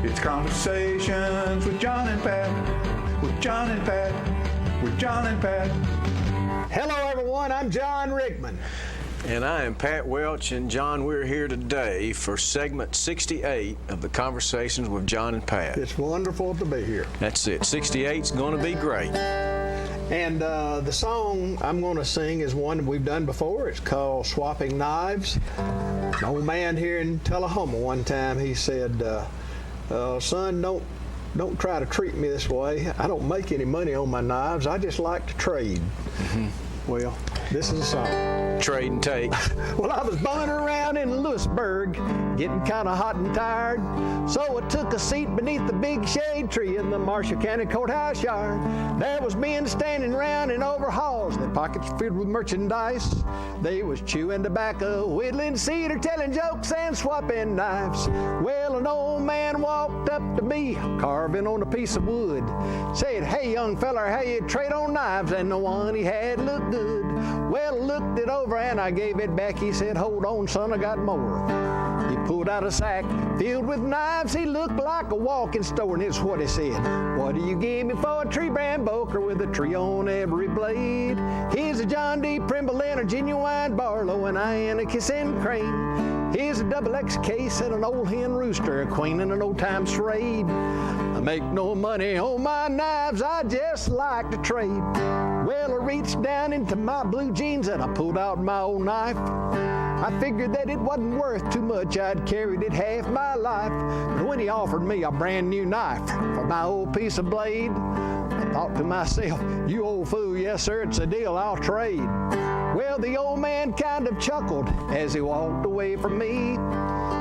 It's conversations with John and Pat, with John and Pat, with John and Pat. Hello, everyone. I'm John Rickman. And I am Pat Welch, and John, we're here today for segment 68 of the Conversations with John and Pat. It's wonderful to be here. That's it. 68's going to be great. And the song I'm going to sing is one we've done before. It's called Swapping Knives. An old man here in Tullahoma one time, he said, son, don't try to treat me this way. I don't make any money on my knives. I just like to trade. Mm-hmm. Well, this is a song. Trade and take. Well, I was bumming around in Lewisburg, getting kind of hot and tired. So I took a seat beneath the big shade tree in the Marshall County Courthouse yard. There was men standing around in overalls, their pockets filled with merchandise. They was chewing tobacco, whittling cedar, telling jokes and swapping knives. Well, an old man walked up to me, carving on a piece of wood. Said, "Hey, young feller, how you trade on knives?" And the one he had looked good. Well, looked it over and I gave it back. He said, "Hold on, son, I got more." He pulled out a sack filled with knives. He looked like a walking store, and here's what he said. "What do you give me for a tree brand boker with a tree on every blade? Here's a John D. Primble and a genuine Barlow, and I ain't a kissing crane. Here's a double X case and an old hen rooster, a queen and an old time charade. I make no money on my knives, I just like to trade." Well, I reached down into my blue jeans and I pulled out my old knife. I figured that it wasn't worth too much, I'd carried it half my life. But when he offered me a brand new knife for my old piece of blade, I thought to myself, you old fool, yes sir, it's a deal I'll trade. Well, the old man kind of chuckled as he walked away from me.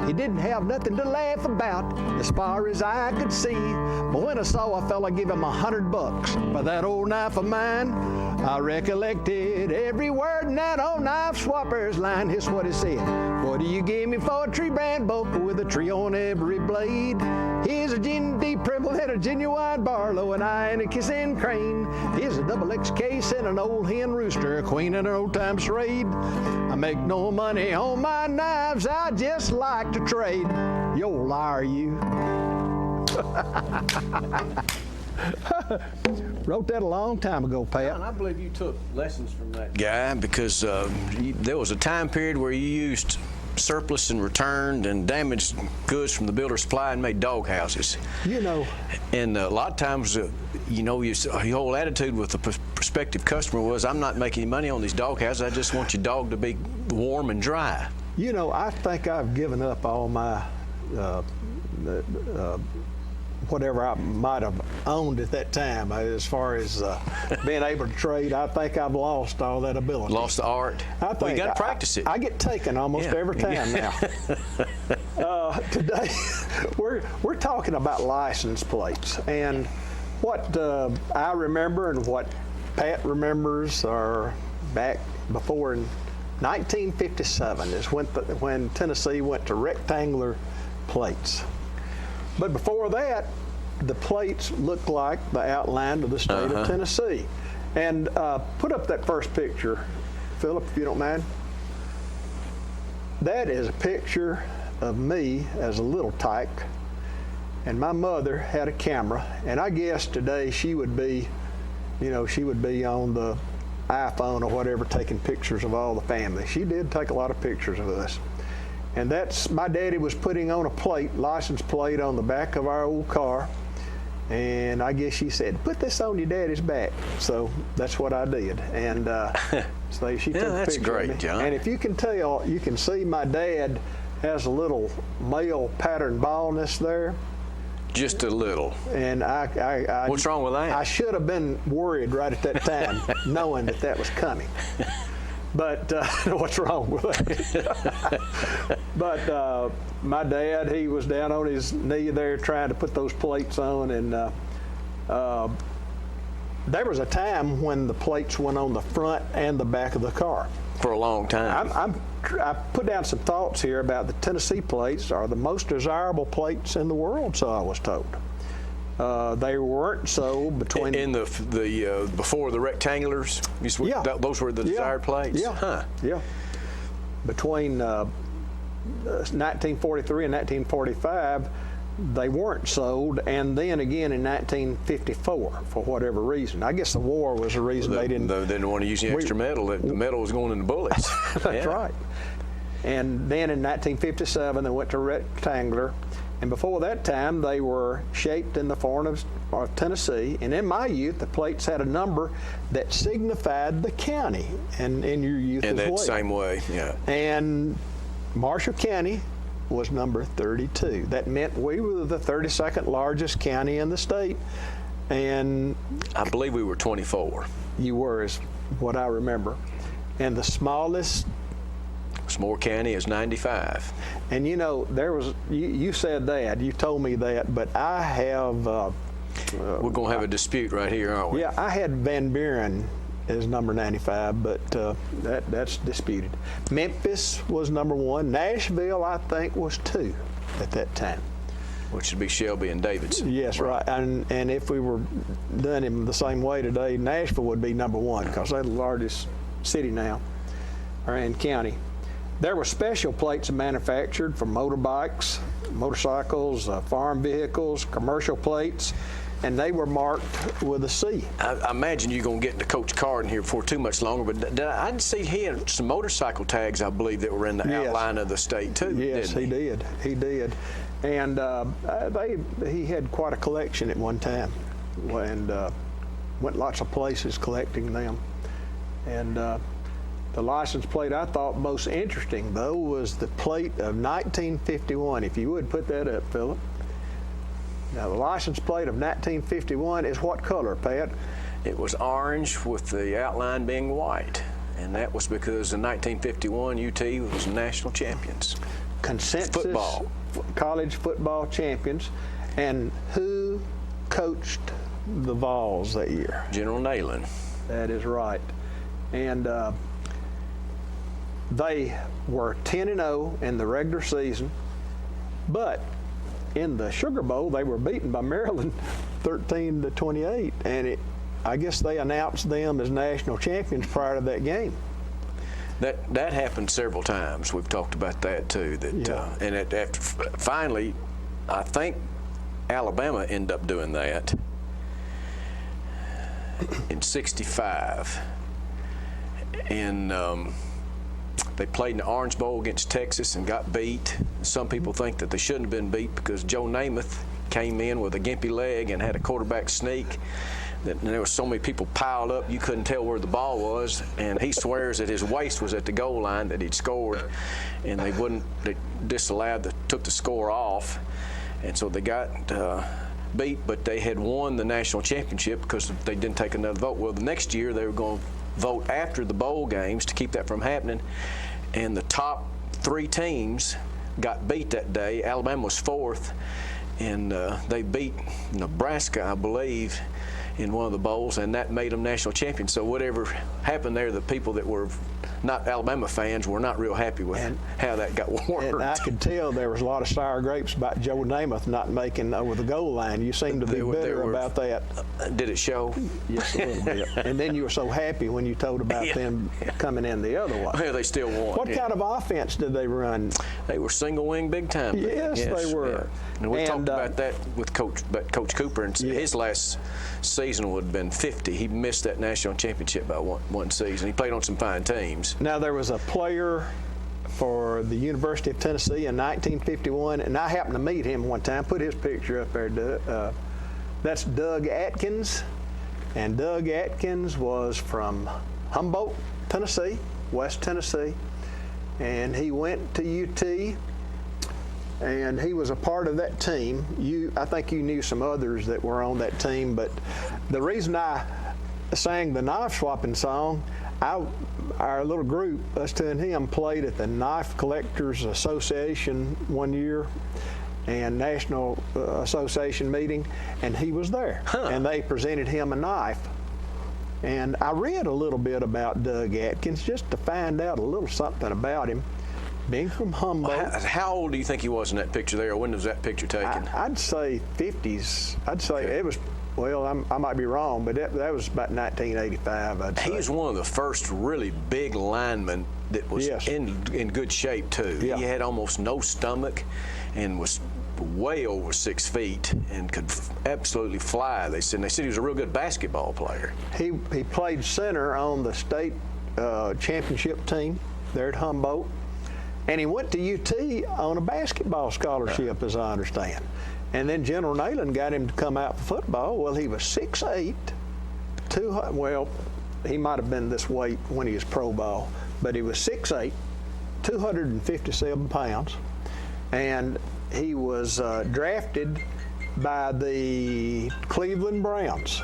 He didn't have nothing to laugh about as far as I could see. But when I saw a fella give him $100 for that old knife of mine, I recollected every word in that old knife swapper's line. Here's what he said. What do you give me for a tree brand bow with a tree on every blade? Here's a gin deep Primble and a genuine Barlow, an eye and a kissing crane. Here's a double X case and an old hen rooster, a queen and an old time charade. I make no money on my knives, I just like to trade. You old liar, you. Wrote that a long time ago, Pat. John, I believe you took lessons from that guy because there was a time period where you used surplus and returned and damaged goods from the builder supply and made dog houses. You know. And a lot of times, you know, your whole attitude with the prospective customer was, I'm not making any money on these dog houses, I just want your dog to be warm and dry. You know, I think I've given up all my whatever I might have owned at that time. As far as being able to trade, I think I've lost all that ability. Lost the art? I think well, you got to practice it. I get taken almost every time now. Today, we're talking about license plates. And what I remember and what Pat remembers are back before in 1957 is when Tennessee went to rectangular plates. But before that, the plates looked like the outline of the state of Tennessee. And put up that first picture, Philip, if you don't mind. That is a picture of me as a little tyke, and my mother had a camera, and I guess today she would be, you know, she would be on the iPhone or whatever taking pictures of all the family. She did take a lot of pictures of us. And that's, my daddy was putting on a plate, license plate on the back of our old car. And I guess she said, put this on your daddy's back. So that's what I did. And so she took a picture great, of me. John. And if you can tell, you can see my dad has a little male pattern baldness there. Just a little. And I what's wrong with that? I should have been worried right at that time, knowing that that was coming. But what's wrong with that? But my dad, he was down on his knee there trying to put those plates on, and there was a time when the plates went on the front and the back of the car. For a long time. I put down some thoughts here about the Tennessee plates are the most desirable plates in the world, so I was told. They weren't sold between in the before the rectangulars. Those were the desired plates. Yeah, yeah. Between 1943 and 1945, they weren't sold, and then again in 1954 for whatever reason. I guess the war was the reason they didn't. They didn't want to use the extra metal. The metal was going in the bullets. That's right. And then in 1957 they went to rectangular. And before that time, they were shaped in the form of Tennessee. And in my youth, the plates had a number that signified the county. And in your youth as well. In that same way, yeah. And Marshall County was number 32. That meant we were the 32nd largest county in the state. And I believe we were 24. You were, is what I remember. And the smallest Smoore County is 95. And you know, there was, you said that, you told me that, but I have... we're going to have a dispute right here, aren't we? Yeah, I had Van Buren as number 95, but that's disputed. Memphis was number 1. Nashville, I think, was 2 at that time. Which would be Shelby and Davidson. Yes, right. And if we were done in the same way today, Nashville would be number 1 because they're the largest city now, or in county. There were special plates manufactured for motorbikes, motorcycles, farm vehicles, commercial plates, and they were marked with a C. I imagine you're going to get into Coach Carden here before too much longer, but I didn't see he had some motorcycle tags, I believe, that were in the outline of the state, too. Yes, he did. He did. And he had quite a collection at one time. And went lots of places collecting them. And the license plate I thought most interesting, though, was the plate of 1951. If you would put that up, Philip. Now, the license plate of 1951 is what color, Pat? It was orange with the outline being white. And that was because in 1951, UT was national champions. Consensus Football. College football champions. And who coached the Vols that year? General Neyland. That is right. And they were 10-0 in the regular season, but in the Sugar Bowl, they were beaten by Maryland 13-28, and I guess they announced them as national champions prior to that game. That happened several times. We've talked about that too. And after finally, I think Alabama ended up doing that in '65, and they played in the Orange Bowl against Texas and got beat. Some people think that they shouldn't have been beat because Joe Namath came in with a gimpy leg and had a quarterback sneak. And there were so many people piled up you couldn't tell where the ball was, and he swears that his waist was at the goal line, that he'd scored, and they took the score off, and so they got beat, but they had won the national championship because they didn't take another vote. Well, the next year they were going to vote after the bowl games to keep that from happening, and the top 3 teams got beat that day. Alabama was 4th, and they beat Nebraska, I believe, in one of the bowls, and that made them national champions. So whatever happened there, the people that were not Alabama fans were not real happy with how that got worked. And I could tell there was a lot of sour grapes about Joe Namath not making over the goal line. You seemed to be bitter about that. Did it show? Yes, a little bit. And then you were so happy when you told about them coming in the other way. Well, they still won. What kind of offense did they run? They were single wing big time. Yes, they were. Yeah. And we talked about that with Coach Cooper, and his last season would have been 50. He missed that national championship by one season. He played on some fine teams. Now, there was a player for the University of Tennessee in 1951, and I happened to meet him one time. Put his picture up there, Doug. That's Doug Atkins, and Doug Atkins was from Humboldt, Tennessee, West Tennessee, and he went to UT, and he was a part of that team. I think you knew some others that were on that team, but the reason I sang the knife swapping song, our little group, us two and him, played at the Knife Collectors Association one year and National Association meeting, and he was there. And they presented him a knife. And I read a little bit about Doug Atkins just to find out a little something about him. Being from Humboldt. How old do you think he was in that picture there? When was that picture taken? I'd say 50s. I'd say it was, well, I might be wrong, but that was about 1985, I'd say. He was one of the first really big linemen that was in good shape, too. Yeah. He had almost no stomach and was way over 6 feet and could absolutely fly. They said he was a real good basketball player. He played center on the state championship team there at Humboldt. And he went to UT on a basketball scholarship, as I understand. And then General Neyland got him to come out for football. Well, he was 6'8", well, he might have been this weight when he was pro ball, but he was 6'8", 257 pounds, and he was drafted by the Cleveland Browns.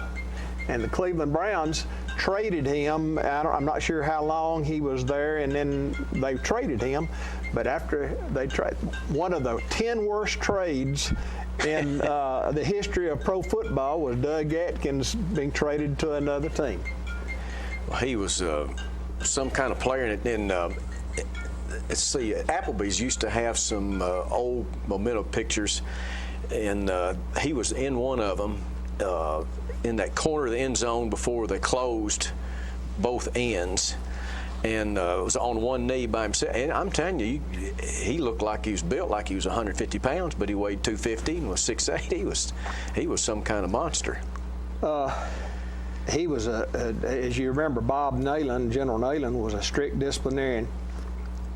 And the Cleveland Browns traded him. I'm not sure how long he was there, and then they traded him. But after they traded, one of the 10 worst trades in the history of pro football was Doug Atkins being traded to another team. Well, he was some kind of player, and let's see, Applebee's used to have some old memento pictures, and he was in one of them. In that corner of the end zone before they closed both ends, and was on one knee by himself. And I'm telling you, he looked like he was built like he was 150 pounds, but he weighed 250 and was 6'8". He was some kind of monster. He was as you remember, Bob Neyland, General Neyland, was a strict disciplinarian.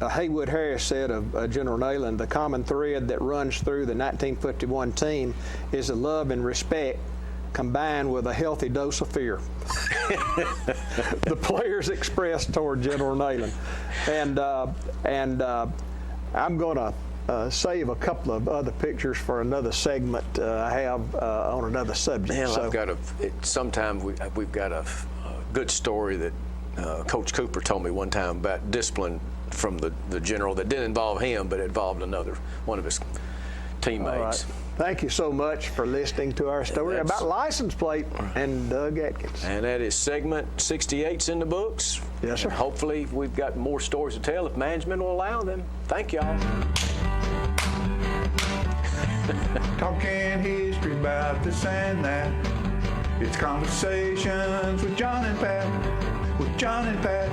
Haywood Harris said of General Neyland, the common thread that runs through the 1951 team is the love and respect combined with a healthy dose of fear. The players expressed toward General Neyland. And I'm going to save a couple of other pictures for another segment I have on another subject. Man, so, I've got sometime we've got a good story that Coach Cooper told me one time about discipline from the general that didn't involve him, but involved one of his teammates. All right. Thank you so much for listening to our story about license plate and Doug Atkins. And that is segment 68's in the books. Yes, sir. And hopefully we've got more stories to tell if management will allow them. Thank y'all. Talking history about this and that. It's conversations with John and Pat. With John and Pat.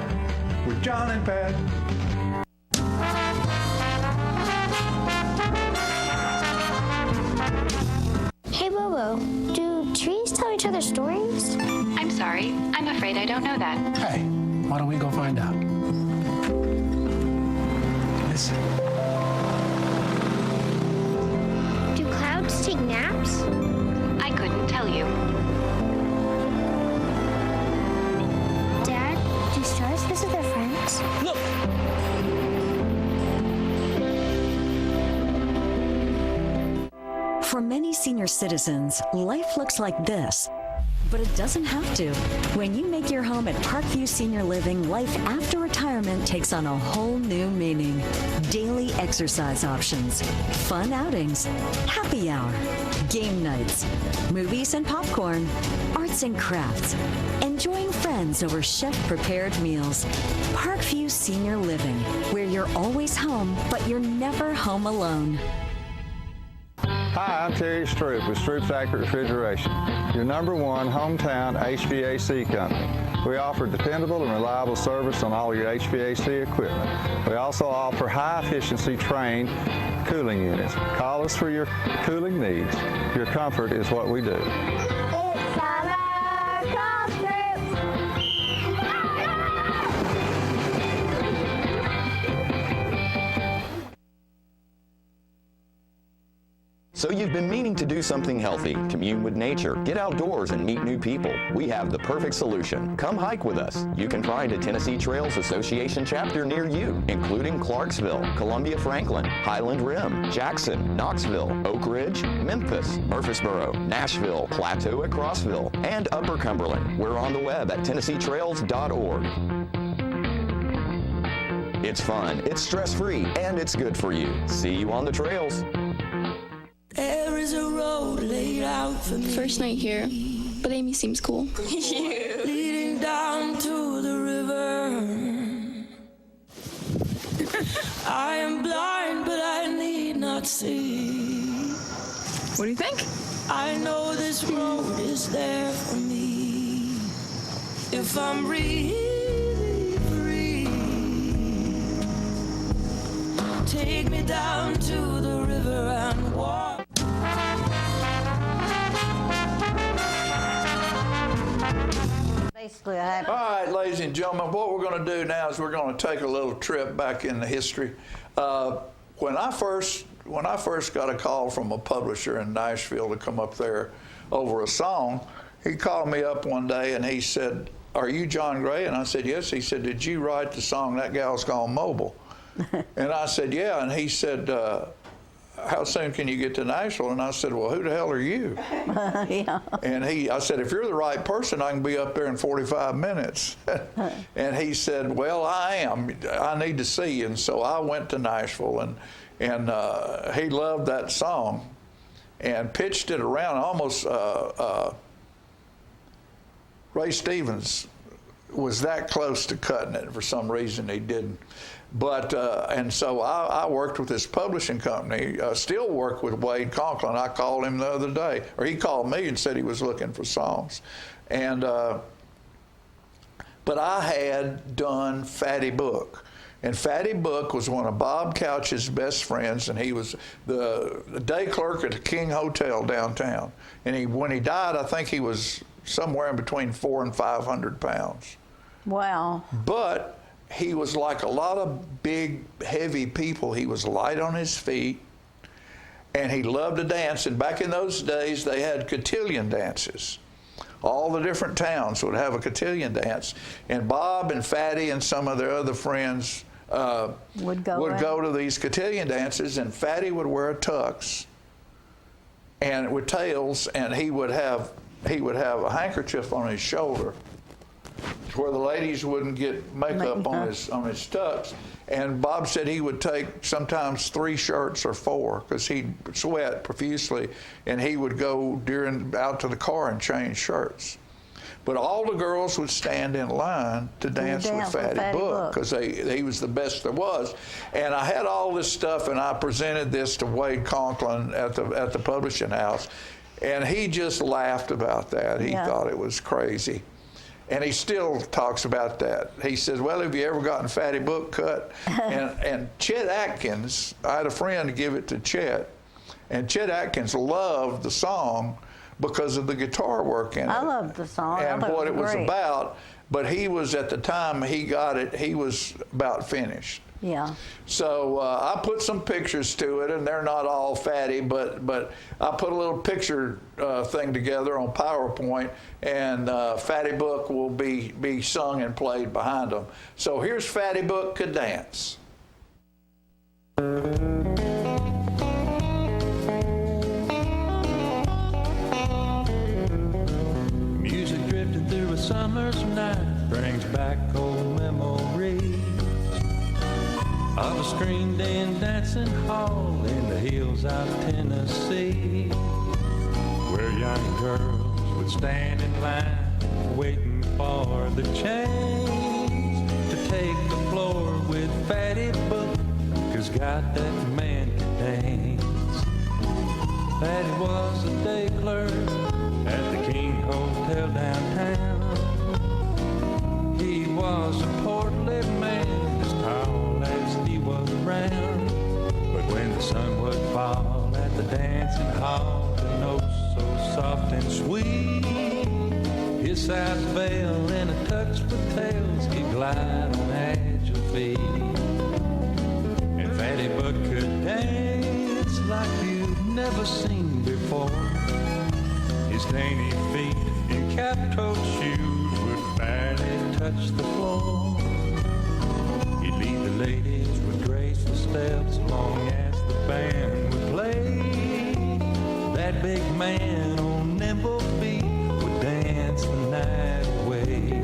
With John and Pat. Hey, Bobo, do trees tell each other stories? I'm sorry. I'm afraid I don't know that. Hey, why don't we go find out? Listen. Do clouds take naps? I couldn't tell you. Dad, do stars visit their friends? Look! For many senior citizens, life looks like this, but it doesn't have to. When you make your home at Parkview Senior Living, life after retirement takes on a whole new meaning. Daily exercise options, fun outings, happy hour, game nights, movies and popcorn, arts and crafts, enjoying friends over chef-prepared meals. Parkview Senior Living, where you're always home, but you're never home alone. Hi, I'm Terry Stroop with Stroop's Accurate Refrigeration, your #1 hometown HVAC company. We offer dependable and reliable service on all your HVAC equipment. We also offer high-efficiency trained cooling units. Call us for your cooling needs. Your comfort is what we do. So you've been meaning to do something healthy, commune with nature, get outdoors and meet new people. We have the perfect solution. Come hike with us. You can find a Tennessee Trails Association chapter near you, including Clarksville, Columbia Franklin, Highland Rim, Jackson, Knoxville, Oak Ridge, Memphis, Murfreesboro, Nashville, Plateau at Crossville, and Upper Cumberland. We're on the web at TennesseeTrails.org. It's fun, it's stress-free, and it's good for you. See you on the trails. There is a road laid out for me. First night here, but Amy seems cool. Leading down to the river. I am blind, but I need not see. What do you think? I know this road is there for me. If I'm really free, take me down to the river and walk. Basically, All right, ladies and gentlemen, what we're going to do now is we're going to take a little trip back into history. When I first got a call from a publisher in Nashville to come up there over a song, he called me up one day and he said, "Are you John Gray?" And I said, "Yes." He said, "Did you write the song That Gal's Gone Mobile?" And I said, "Yeah." And he said, "How soon can you get to Nashville?" And I said, "Well, who the hell are you?" Yeah. And I said, "If you're the right person, I can be up there in 45 minutes. And he said, "Well, I am. I need to see you." And so I went to Nashville, and he loved that song and pitched it around almost. Ray Stevens was that close to cutting it. For some reason, he didn't. But, and so I worked with this publishing company, still work with Wade Conklin. I called him the other day, or he called me and said he was looking for songs. And, but I had done Fatty Book. And Fatty Book was one of Bob Couch's best friends, and he was the day clerk at the King Hotel downtown. And when he died, I think he was somewhere in between 400 and 500 pounds. Wow. But he was like a lot of big, heavy people. He was light on his feet, And he loved to dance. And back in those days, they had cotillion dances. All the different towns would have a cotillion dance. And Bob and Fatty and some of their other friends would go to these cotillion dances, and Fatty would wear a tux and with tails, and he would have a handkerchief on his shoulder where the ladies wouldn't get makeup on his tux. And Bob said he would take sometimes 3 shirts or 4 because he'd sweat profusely, and he would go out to the car and change shirts. But all the girls would stand in line to dance with Fatty Book because he was the best there was. And I had all this stuff, and I presented this to Wade Conklin at the publishing house, and he just laughed about that. He thought it was crazy. And he still talks about that. He says, well, have you ever gotten Fatty Book cut? and Chet Atkins, I had a friend give it to Chet, and Chet Atkins loved the song because of the guitar work in it. I loved the song. And what it was about. But he was, at the time he got it, he was about finished. Yeah. So I put some pictures to it, and they're not all Fatty, but I put a little picture thing together on PowerPoint, and Fatty Book will be sung and played behind them. So here's Fatty Book Could Dance. Music drifting through a summer's night brings back old memories of a screened in dancing hall in the hills of Tennessee, where young girls would stand in line waiting for the change to take the floor with Fatty Book, 'cause God, that man could dance. Fatty was a day clerk at the King Hotel downtown. He was a portly man, as tall as he was round. But when the sun would fall at the dancing hall, the notes so soft and sweet, his sides veil and a touch with tails, he'd glide on agile feet. And Fatty Book could dance like you'd never seen before. His dainty feet in cap-toed shoes would barely touch the floor. He'd lead the ladies with graceful steps long as the band would play. That big man on nimble feet would dance the night away.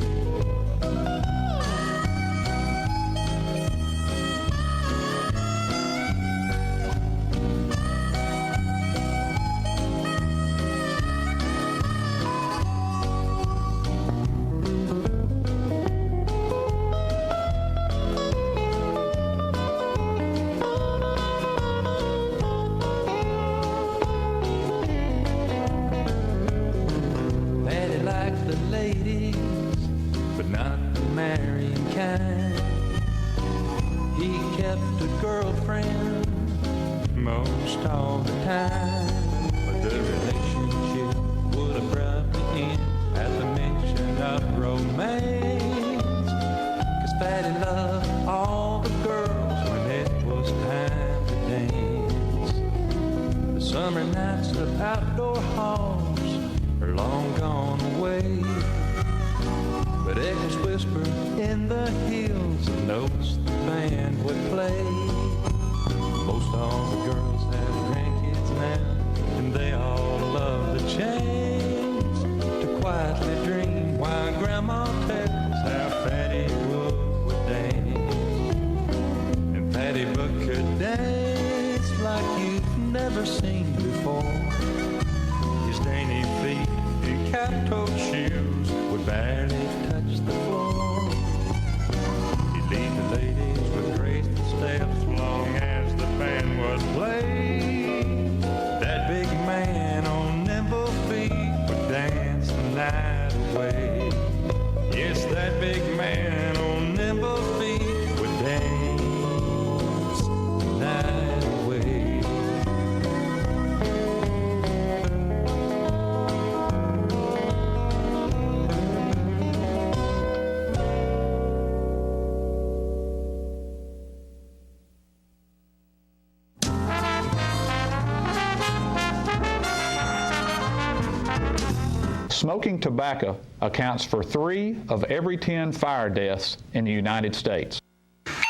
Smoking tobacco accounts for 3 of every 10 fire deaths in the United States. Tullahoma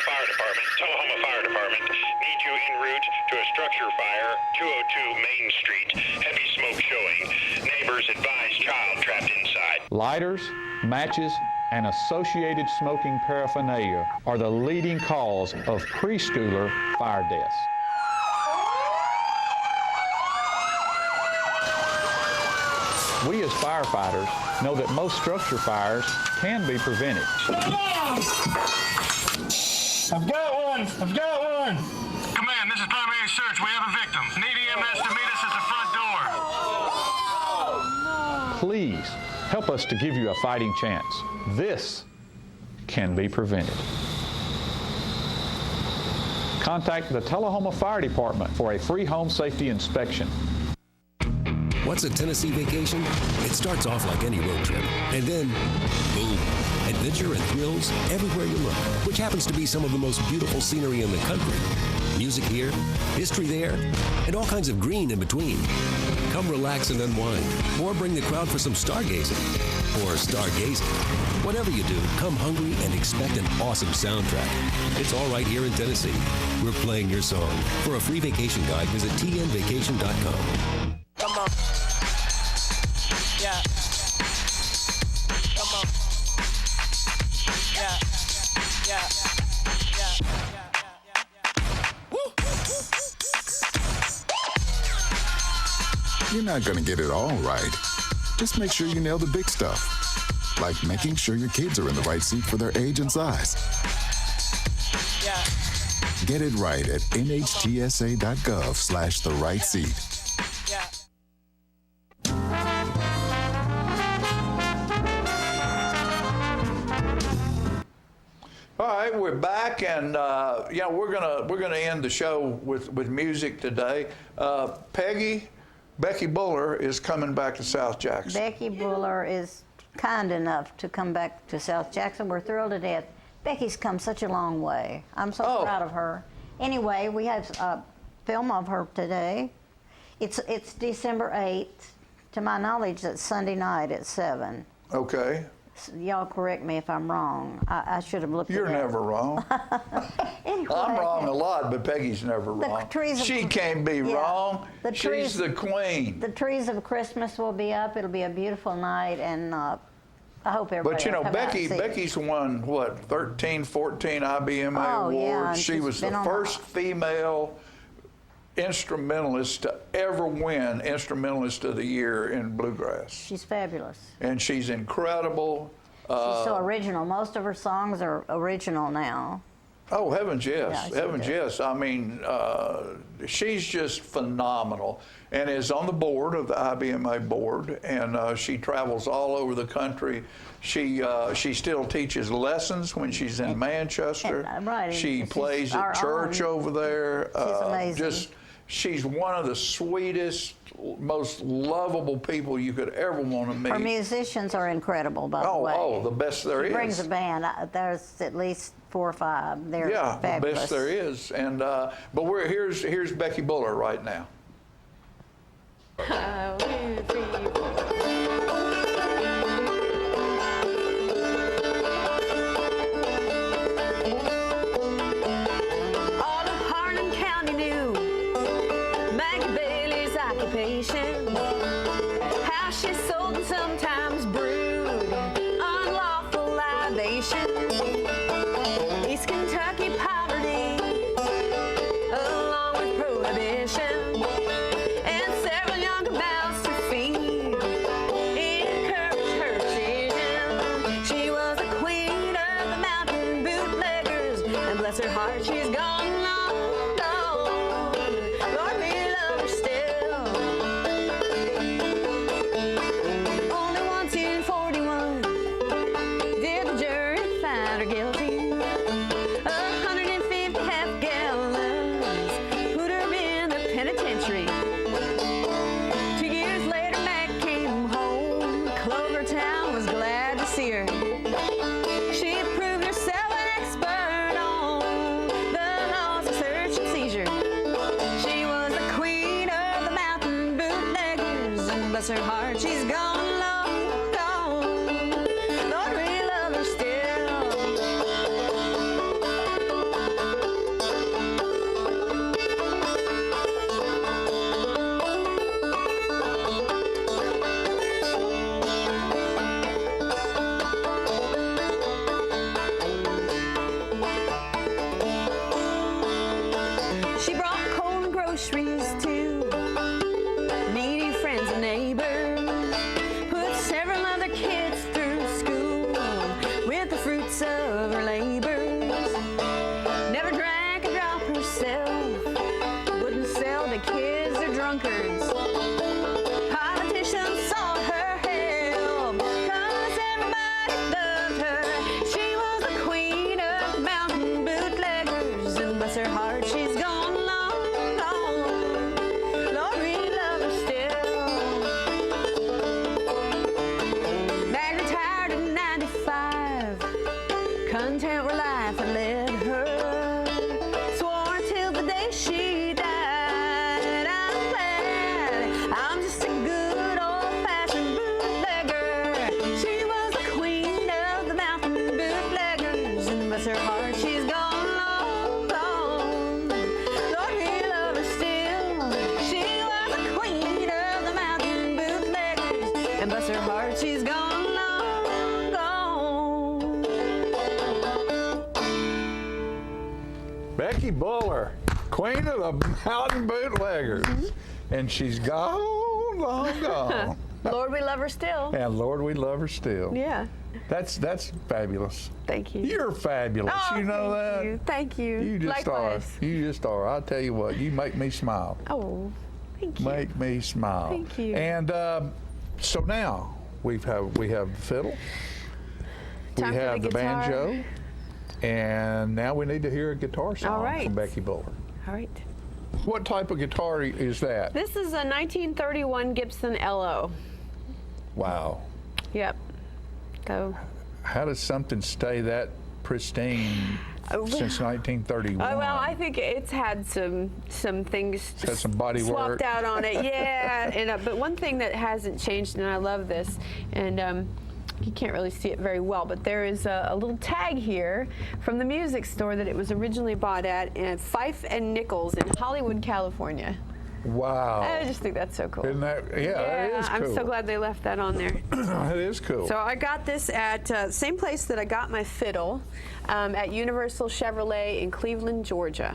Fire Department needs you en route to a structure fire, 202 Main Street. Heavy smoke showing. Neighbors advise child trapped inside. Lighters, matches, and associated smoking paraphernalia are the leading cause of preschooler fire deaths. We as firefighters know that most structure fires can be prevented. I've got one! Command, this is primary search. We have a victim. Need EMS to meet us at the front door. Please help us to give you a fighting chance. This can be prevented. Contact the Tullahoma Fire Department for a free home safety inspection. What's a Tennessee vacation? It starts off like any road trip, and then, boom, adventure and thrills everywhere you look, which happens to be some of the most beautiful scenery in the country. Music here, history there, and all kinds of green in between. Come relax and unwind, or bring the crowd for some stargazing, or stargazing. Whatever you do, come hungry and expect an awesome soundtrack. It's all right here in Tennessee. We're playing your song. For a free vacation guide, visit tnvacation.com. Come on. Yeah. Come on. Yeah. Yeah. Yeah. Woo. You're not going to get it all right. Just make sure you nail the big stuff, like making sure your kids are in the right seat for their age and size. Yeah. Get it right at nhtsa.gov/the-right-seat. All right, we're back, and we're gonna end the show with music today. Becky Buller is coming back to South Jackson. Becky Buller is kind enough to come back to South Jackson. We're thrilled to death. Becky's come such a long way. I'm so proud of her. Anyway, we have a film of her today. It's December 8th. To my knowledge, that's Sunday night at 7. Okay. Y'all correct me if I'm wrong. I should have looked You're it up. never wrong. Anyway, I'm wrong a lot, but Peggy's never wrong. She can't be wrong. She's the queen. The trees of Christmas will be up. It'll be a beautiful night, and I hope everybody will come out and see it. Becky's won, 13, 14 IBMA awards. Yeah, she was the first female instrumentalist to ever win Instrumentalist of the Year in Bluegrass. She's fabulous. And she's incredible. She's so original. Most of her songs are original now. Oh, heavens yes. Yeah, heavens yes. I mean, she's just phenomenal and is on the board of the IBMA board, and she travels all over the country. She still teaches lessons when she's in Manchester. Right. She plays at church over there. She's amazing. She's one of the sweetest, most lovable people you could ever want to meet. Her musicians are incredible, by the way. Oh, the best there is. She brings a band. There's at least 4 or 5. They're fabulous. The best there is. And but here's Becky Buller right now. How she sold and sometimes brewed unlawful libation. East Kentucky poverty, along with prohibition, and several younger mouths to feed encouraged her decision. She was the queen of the mountain bootleggers, and bless her heart, she's gone long gone. Lord, we love her still. Only once in 41 did the jury find her guilty. 150 half gallons put her in the penitentiary. 2 years later, Mac came home. Clovertown was glad to see her. She proved herself an expert on the fruits of her labors. Never drank a drop herself, wouldn't sell to kids or drunkards. Politicians sought her help, 'cause everybody loved her. She was the queen of mountain bootleggers, and bless her heart, she's gone long gone. Lord, we love her still. Mag retired at 95, content with life had led her. Swore till the day she died, I'm glad I'm just a good old-fashioned bootlegger. She was the queen of the mountain bootleggers, and bless her heart, she's gone long gone. Lord, we love her still. She was the queen of the mountain bootleggers, and bless her heart, she's gone long gone. Becky Buller, queen of the mountain bootleggers. And she's gone, long gone. Lord, we love her still. And Lord, we love her still. Yeah. That's fabulous. Thank you. You're fabulous. Oh, you know thank that? you. Thank you. You just Likewise. are. You just are. I'll tell you what, you make me smile. Oh, thank you. Make me smile. Thank you. And so now we have the fiddle. Time we for have the the guitar. banjo. And now we need to hear a guitar song All right. from Becky Buller. All right. What type of guitar is that? This is a 1931 Gibson LO. Wow. Yep. So. How does something stay that pristine since 1931? Oh, well, I think it's had some things It's had some body swapped work. out on it. Yeah. And but one thing that hasn't changed, and I love this, and you can't really see it very well, but there is a little tag here from the music store that it was originally bought at Fife and Nichols in Hollywood, California. Wow. I just think that's so cool. Isn't that? Yeah, that is cool. I'm so glad they left that on there. That is cool. So I got this at same place that I got my fiddle, at Universal Chevrolet in Cleveland, Georgia.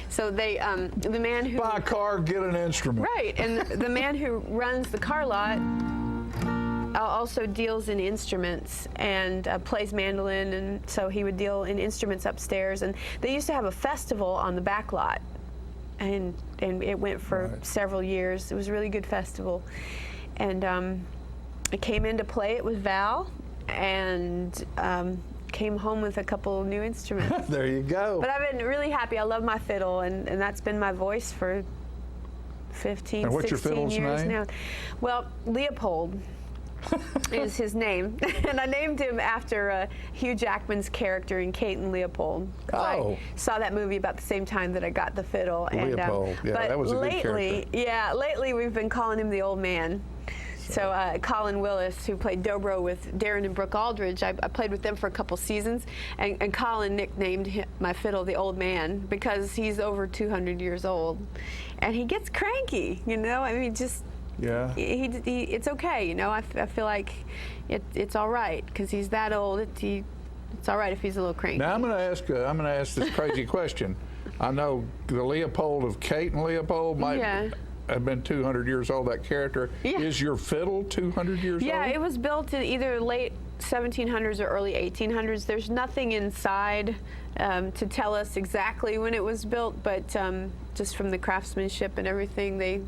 So they, the man who buy a car, get an instrument. Right, and the man who runs the car lot also deals in instruments and plays mandolin, and so he would deal in instruments upstairs. And they used to have a festival on the back lot, and it went for several years. It was a really good festival, and I came in to play it with Val, and came home with a couple new instruments. There you go. But I've been really happy. I love my fiddle, and that's been my voice for 15, And what's your 16 fiddle's years name? now. Well, Leopold is his name, and I named him after Hugh Jackman's character in Kate and Leopold. I saw that movie about the same time that I got the fiddle. Leopold, yeah, but that was a good lately, character. lately we've been calling him the old man. So Colin Willis, who played Dobro with Darren and Brooke Aldridge, I played with them for a couple seasons, and Colin nicknamed my fiddle the old man because he's over 200 years old, and he gets cranky, you know. I mean, just yeah. He it's okay, you know. I feel like it's all right because he's that old. It's all right if he's a little cranky. Now I'm going to ask this crazy question. I know the Leopold of Kate and Leopold might have been 200 years old. That character is your fiddle 200 years old? Yeah, it was built in either late 1700s or early 1800s. There's nothing inside to tell us exactly when it was built, but just from the craftsmanship and everything, they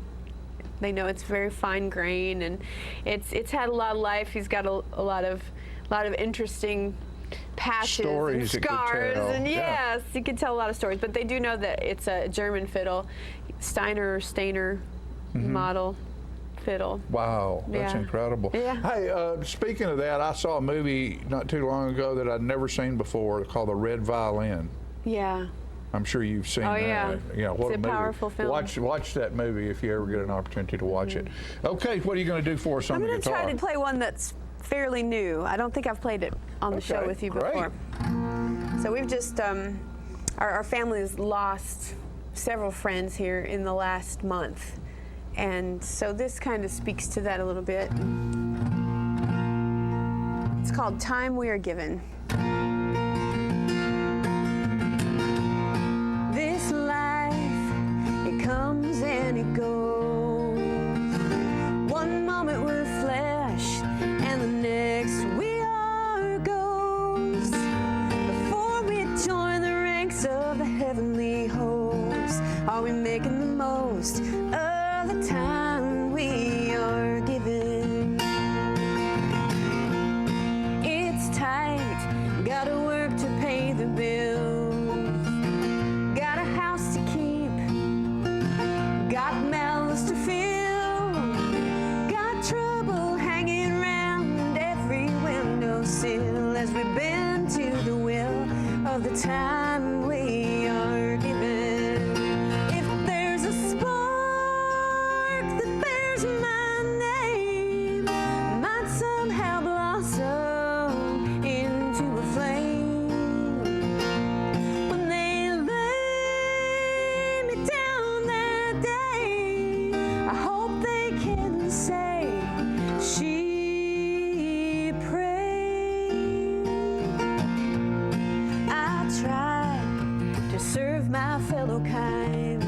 know it's very fine grain, and it's had a lot of life. He's got a lot of interesting patches Stories and it could scars, tell. and Yeah. yes, you can tell a lot of stories. But they do know that it's a German fiddle, Steiner or Stainer model fiddle. Wow, that's Yeah. incredible. Yeah. Hey, speaking of that, I saw a movie not too long ago that I'd never seen before called The Red Violin. Yeah. I'm sure you've seen Oh, that. yeah. You know, what It's a movie. powerful film. Watch that movie if you ever get an opportunity to watch it. Okay, what are you going to do for us on I'm the going to guitar? try to play one that's fairly new. I don't think I've played it on the show with you great. before. So we've just, our family has lost several friends here in the last month. And so this kind of speaks to that a little bit. It's called Time We Are Given. This life, it comes and it goes. One moment we're flesh, and the next we are ghosts. Are we making the most of the time we are given? It's tight, gotta work to pay the bills, got a house to keep, got mouths to fill, got trouble hanging around every windowsill as we bend to the will of the time we are given. If there's a spark that bears my name, might somehow blossom into a flame. When they lay me down that day, I hope they can say she prayed. I try to serve my fellow kind,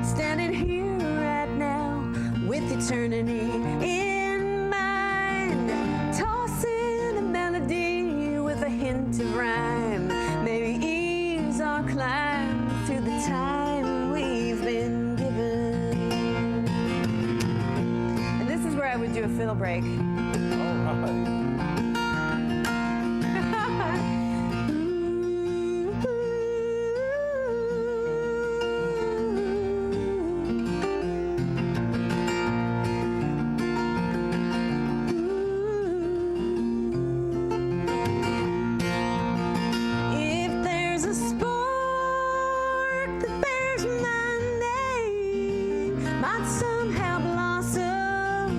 standing here right now with eternity in mind, tossing a melody with a hint of rhyme, maybe ease our climb to the time we've been given. And this is where I would do a fiddle break. All right. If there's a spark that bears my name, might somehow blossom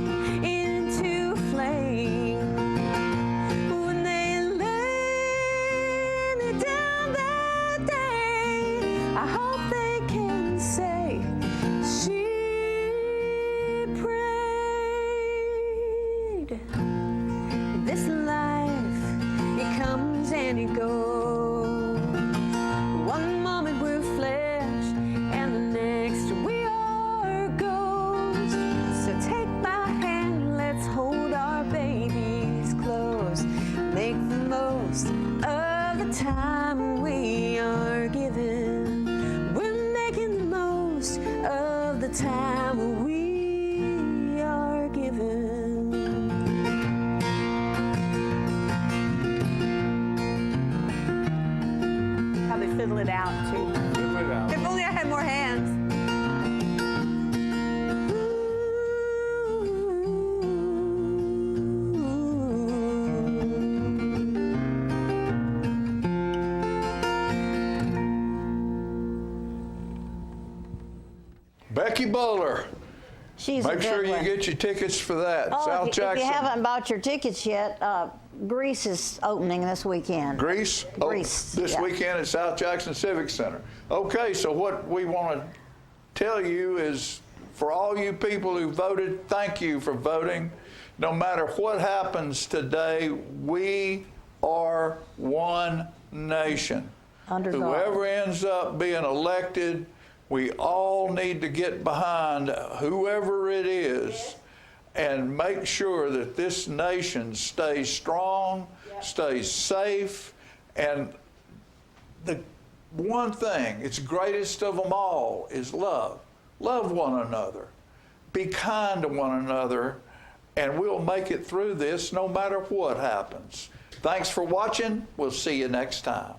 into flame. When they lay me down that day, I hope they can say she prayed. This life, it comes and it goes. One moment we're flesh, and the next we are ghosts. So take my hand, let's hold our babies close. Make the most of the time we are given. We're making the most of the time we are given. Probably fiddle it out too. If only I had more hands. Becky Bowler. She's a Make good sure you one. get your tickets for that. Oh, South if you Jackson. haven't bought your tickets yet, Grease is opening this weekend. Greece? Greece, This yeah. weekend at South Jackson Civic Center. Okay, so what we want to tell you is, for all you people who voted, thank you for voting. No matter what happens today, we are one nation. Under God. Whoever ends up being elected, we all need to get behind whoever it is and make sure that this nation stays strong, stays safe, and the one thing, it's greatest of them all, is love. Love one another. Be kind to one another, and we'll make it through this no matter what happens. Thanks for watching. We'll see you next time.